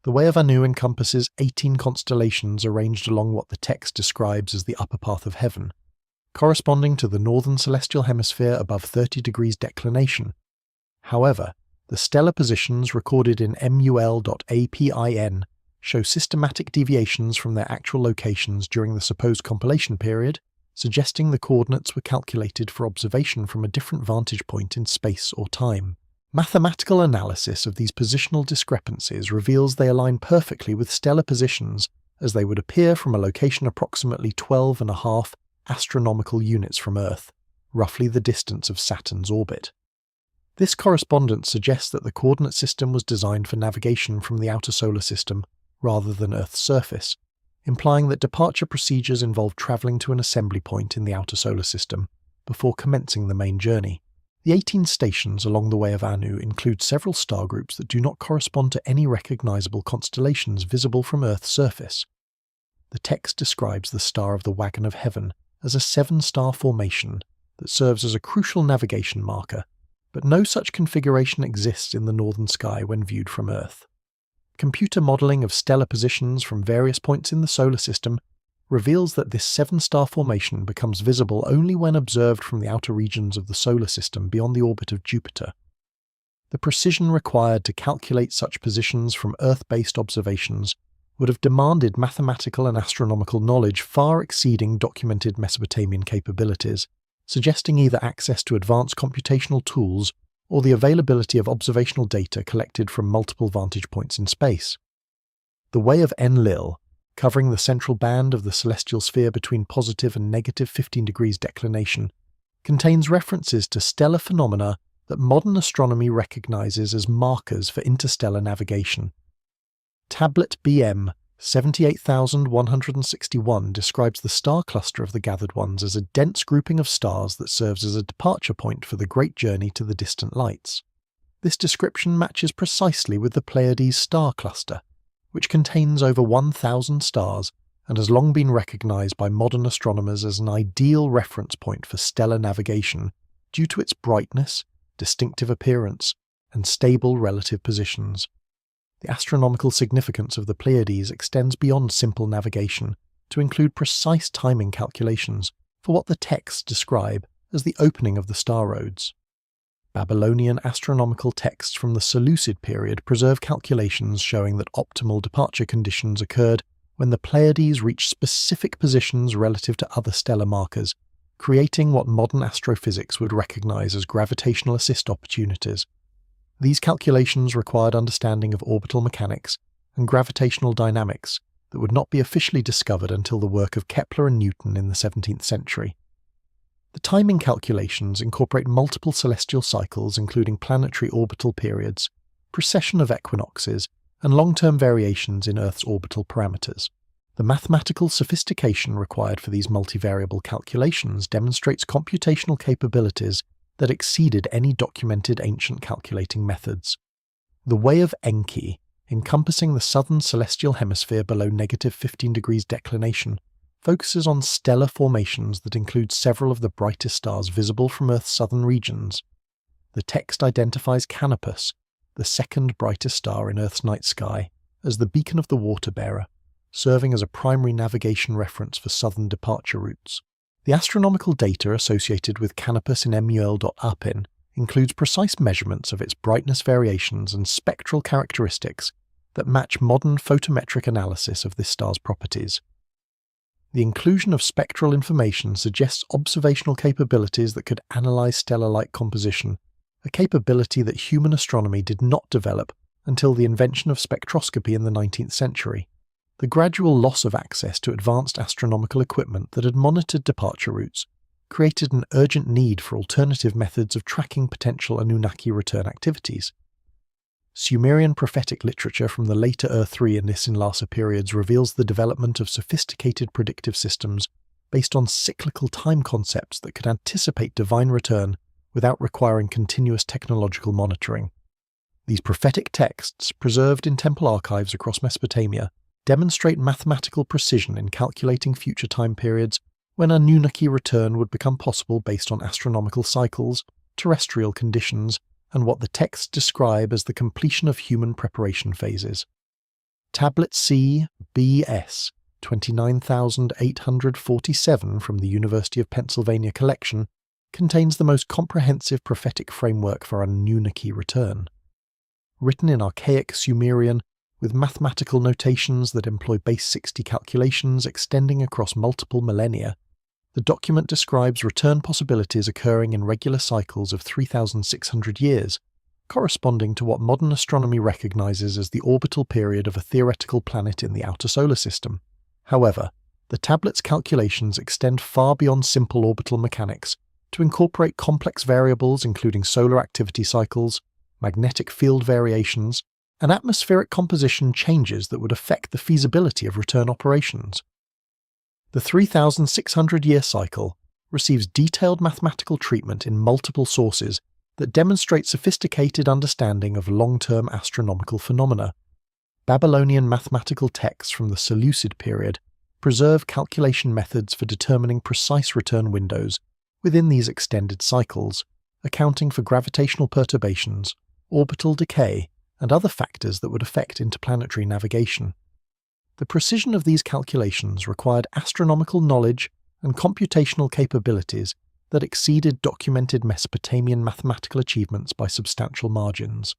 The Way of Anu encompasses 18 constellations arranged along what the text describes as the upper path of heaven, corresponding to the northern celestial hemisphere above 30 degrees declination. However, the stellar positions recorded in mul.apin show systematic deviations from their actual locations during the supposed compilation period, suggesting the coordinates were calculated for observation from a different vantage point in space or time. Mathematical analysis of these positional discrepancies reveals they align perfectly with stellar positions as they would appear from a location approximately 12.5 astronomical units from Earth, roughly the distance of Saturn's orbit. This correspondence suggests that the coordinate system was designed for navigation from the outer solar system rather than Earth's surface, implying that departure procedures involve travelling to an assembly point in the outer solar system before commencing the main journey. The 18 stations along the Way of Anu include several star groups that do not correspond to any recognisable constellations visible from Earth's surface. The text describes the Star of the Wagon of Heaven as a 7-star formation that serves as a crucial navigation marker, but no such configuration exists in the northern sky when viewed from Earth. Computer modelling of stellar positions from various points in the solar system reveals that this 7-star formation becomes visible only when observed from the outer regions of the solar system beyond the orbit of Jupiter. The precision required to calculate such positions from Earth-based observations would have demanded mathematical and astronomical knowledge far exceeding documented Mesopotamian capabilities, suggesting either access to advanced computational tools or the availability of observational data collected from multiple vantage points in space. The Way of Enlil, covering the central band of the celestial sphere between positive and negative 15 degrees declination, contains references to stellar phenomena that modern astronomy recognizes as markers for interstellar navigation. Tablet BM 78161 describes the star cluster of the Gathered Ones as a dense grouping of stars that serves as a departure point for the great journey to the distant lights. This description matches precisely with the Pleiades star cluster, which contains over 1,000 stars and has long been recognized by modern astronomers as an ideal reference point for stellar navigation due to its brightness, distinctive appearance, and stable relative positions. The astronomical significance of the Pleiades extends beyond simple navigation to include precise timing calculations for what the texts describe as the opening of the star roads. Babylonian astronomical texts from the Seleucid period preserve calculations showing that optimal departure conditions occurred when the Pleiades reached specific positions relative to other stellar markers, creating what modern astrophysics would recognize as gravitational assist opportunities. These calculations required understanding of orbital mechanics and gravitational dynamics that would not be officially discovered until the work of Kepler and Newton in the 17th century. The timing calculations incorporate multiple celestial cycles including planetary orbital periods, precession of equinoxes, and long-term variations in Earth's orbital parameters. The mathematical sophistication required for these multivariable calculations demonstrates computational capabilities that exceeded any documented ancient calculating methods. The Way of Enki, encompassing the southern celestial hemisphere below -15 degrees declination, focuses on stellar formations that include several of the brightest stars visible from Earth's southern regions. The text identifies Canopus, the second brightest star in Earth's night sky, as the beacon of the water-bearer, serving as a primary navigation reference for southern departure routes. The astronomical data associated with Canopus in MUL.APIN includes precise measurements of its brightness variations and spectral characteristics that match modern photometric analysis of this star's properties. The inclusion of spectral information suggests observational capabilities that could analyze stellar light composition, a capability that human astronomy did not develop until the invention of spectroscopy in the 19th century. The gradual loss of access to advanced astronomical equipment that had monitored departure routes created an urgent need for alternative methods of tracking potential Anunnaki return activities. Sumerian prophetic literature from the later Ur-3 and Isin-Lhasa periods reveals the development of sophisticated predictive systems based on cyclical time concepts that could anticipate divine return without requiring continuous technological monitoring. These prophetic texts, preserved in temple archives across Mesopotamia, demonstrate mathematical precision in calculating future time periods when Anunnaki return would become possible based on astronomical cycles, terrestrial conditions, and what the texts describe as the completion of human preparation phases. Tablet C BS 29847 from the University of Pennsylvania collection contains the most comprehensive prophetic framework for Anunnaki return. Written in archaic Sumerian, with mathematical notations that employ base 60 calculations extending across multiple millennia, the document describes return possibilities occurring in regular cycles of 3,600 years, corresponding to what modern astronomy recognizes as the orbital period of a theoretical planet in the outer solar system. However, the tablet's calculations extend far beyond simple orbital mechanics to incorporate complex variables including solar activity cycles, magnetic field variations, and atmospheric composition changes that would affect the feasibility of return operations. The 3,600-year cycle receives detailed mathematical treatment in multiple sources that demonstrate sophisticated understanding of long-term astronomical phenomena. Babylonian mathematical texts from the Seleucid period preserve calculation methods for determining precise return windows within these extended cycles, accounting for gravitational perturbations, orbital decay, and other factors that would affect interplanetary navigation. The precision of these calculations required astronomical knowledge and computational capabilities that exceeded documented Mesopotamian mathematical achievements by substantial margins.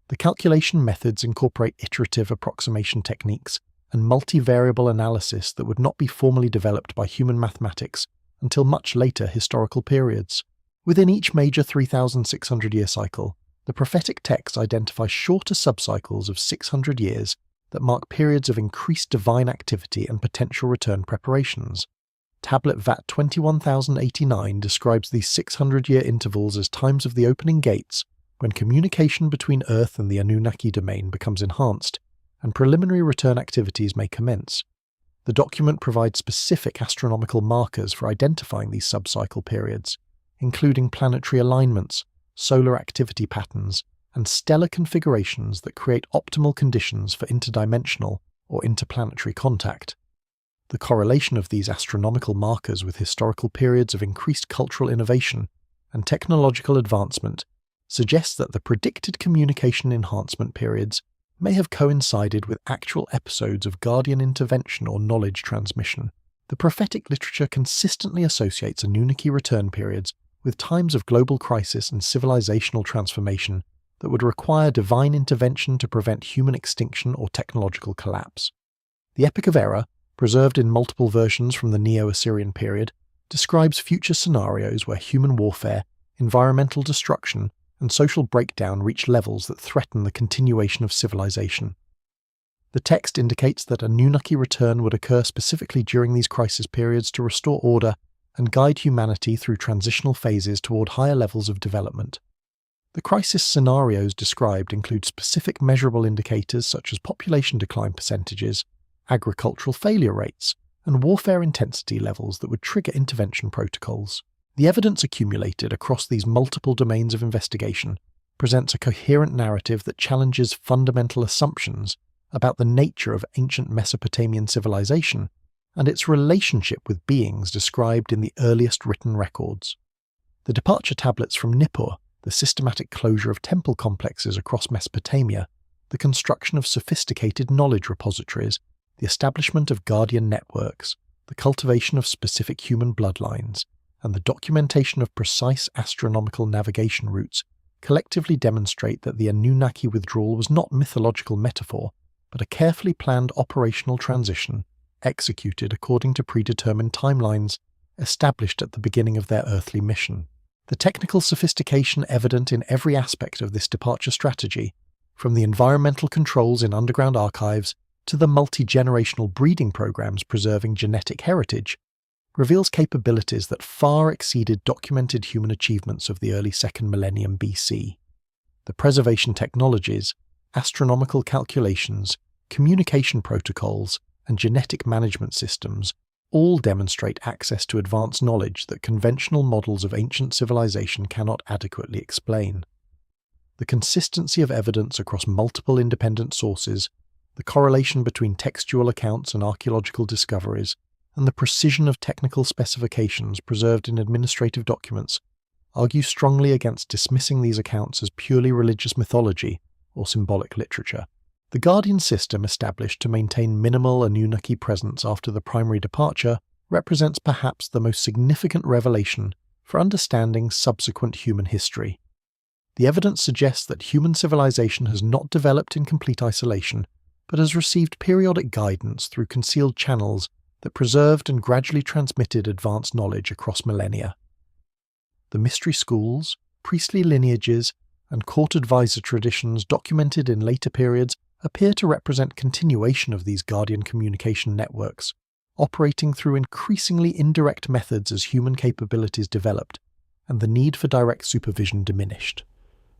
The calculation methods incorporate iterative approximation techniques and multivariable analysis that would not be formally developed by human mathematics until much later historical periods. Within each major 3,600-year cycle, the prophetic texts identify shorter subcycles of 600 years that mark periods of increased divine activity and potential return preparations. Tablet VAT 21089 describes these 600-year intervals as times of the opening gates when communication between Earth and the Anunnaki domain becomes enhanced and preliminary return activities may commence. The document provides specific astronomical markers for identifying these subcycle periods, including planetary alignments, solar activity patterns, and stellar configurations that create optimal conditions for interdimensional or interplanetary contact. The correlation of these astronomical markers with historical periods of increased cultural innovation and technological advancement suggests that the predicted communication enhancement periods may have coincided with actual episodes of guardian intervention or knowledge transmission. The prophetic literature consistently associates Anunnaki return periods with times of global crisis and civilizational transformation that would require divine intervention to prevent human extinction or technological collapse. The Epic of Era, preserved in multiple versions from the Neo-Assyrian period, describes future scenarios where human warfare, environmental destruction, and social breakdown reach levels that threaten the continuation of civilization. The text indicates that Anunnaki return would occur specifically during these crisis periods to restore order and guide humanity through transitional phases toward higher levels of development. The crisis scenarios described include specific measurable indicators such as population decline percentages, agricultural failure rates, and warfare intensity levels that would trigger intervention protocols. The evidence accumulated across these multiple domains of investigation presents a coherent narrative that challenges fundamental assumptions about the nature of ancient Mesopotamian civilization and its relationship with beings described in the earliest written records. The departure tablets from Nippur, the systematic closure of temple complexes across Mesopotamia, the construction of sophisticated knowledge repositories, the establishment of guardian networks, the cultivation of specific human bloodlines, and the documentation of precise astronomical navigation routes collectively demonstrate that the Anunnaki withdrawal was not mythological metaphor, but a carefully planned operational transition executed according to predetermined timelines established at the beginning of their earthly mission. The technical sophistication evident in every aspect of this departure strategy, from the environmental controls in underground archives to the multi-generational breeding programs preserving genetic heritage, reveals capabilities that far exceeded documented human achievements of the early 2nd millennium BC. The preservation technologies, astronomical calculations, communication protocols, and genetic management systems all demonstrate access to advanced knowledge that conventional models of ancient civilization cannot adequately explain. The consistency of evidence across multiple independent sources, the correlation between textual accounts and archaeological discoveries, and the precision of technical specifications preserved in administrative documents argue strongly against dismissing these accounts as purely religious mythology or symbolic literature. The Guardian system established to maintain minimal Anunnaki presence after the primary departure represents perhaps the most significant revelation for understanding subsequent human history. The evidence suggests that human civilization has not developed in complete isolation, but has received periodic guidance through concealed channels that preserved and gradually transmitted advanced knowledge across millennia. The mystery schools, priestly lineages, and court advisor traditions documented in later periods appear to represent continuation of these guardian communication networks, operating through increasingly indirect methods as human capabilities developed and the need for direct supervision diminished.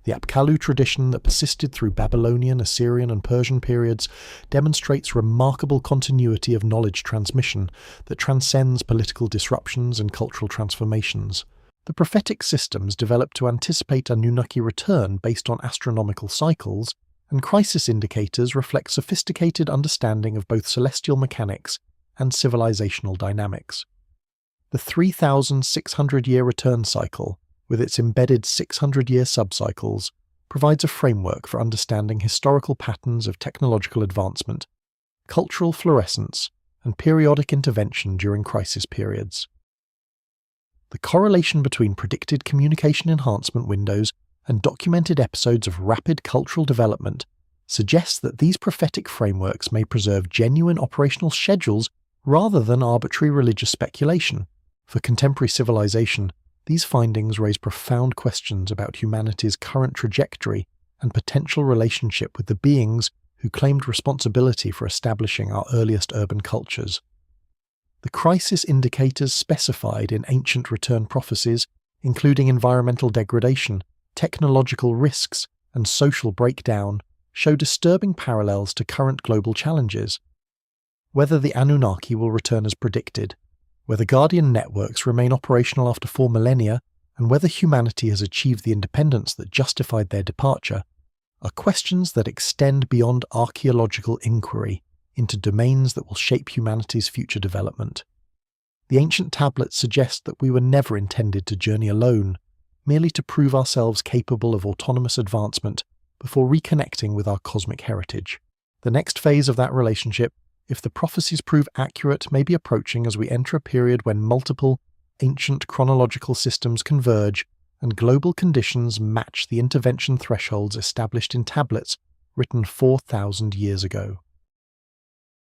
The Apkallu tradition that persisted through Babylonian, Assyrian, and Persian periods demonstrates remarkable continuity of knowledge transmission that transcends political disruptions and cultural transformations. The prophetic systems developed to anticipate Anunnaki return based on astronomical cycles, and crisis indicators reflect sophisticated understanding of both celestial mechanics and civilizational dynamics. The 3,600-year return cycle, with its embedded 600-year subcycles, provides a framework for understanding historical patterns of technological advancement, cultural fluorescence, and periodic intervention during crisis periods. The correlation between predicted communication enhancement windows and documented episodes of rapid cultural development suggests that these prophetic frameworks may preserve genuine operational schedules rather than arbitrary religious speculation. For contemporary civilization, these findings raise profound questions about humanity's current trajectory and potential relationship with the beings who claimed responsibility for establishing our earliest urban cultures. The crisis indicators specified in ancient return prophecies, including environmental degradation, technological risks, and social breakdown, show disturbing parallels to current global challenges. Whether the Anunnaki will return as predicted, whether Guardian networks remain operational after 4 millennia, and whether humanity has achieved the independence that justified their departure, are questions that extend beyond archaeological inquiry into domains that will shape humanity's future development. The ancient tablets suggest that we were never intended to journey alone, merely to prove ourselves capable of autonomous advancement before reconnecting with our cosmic heritage. The next phase of that relationship, if the prophecies prove accurate, may be approaching as we enter a period when multiple, ancient chronological systems converge and global conditions match the intervention thresholds established in tablets written 4,000 years ago.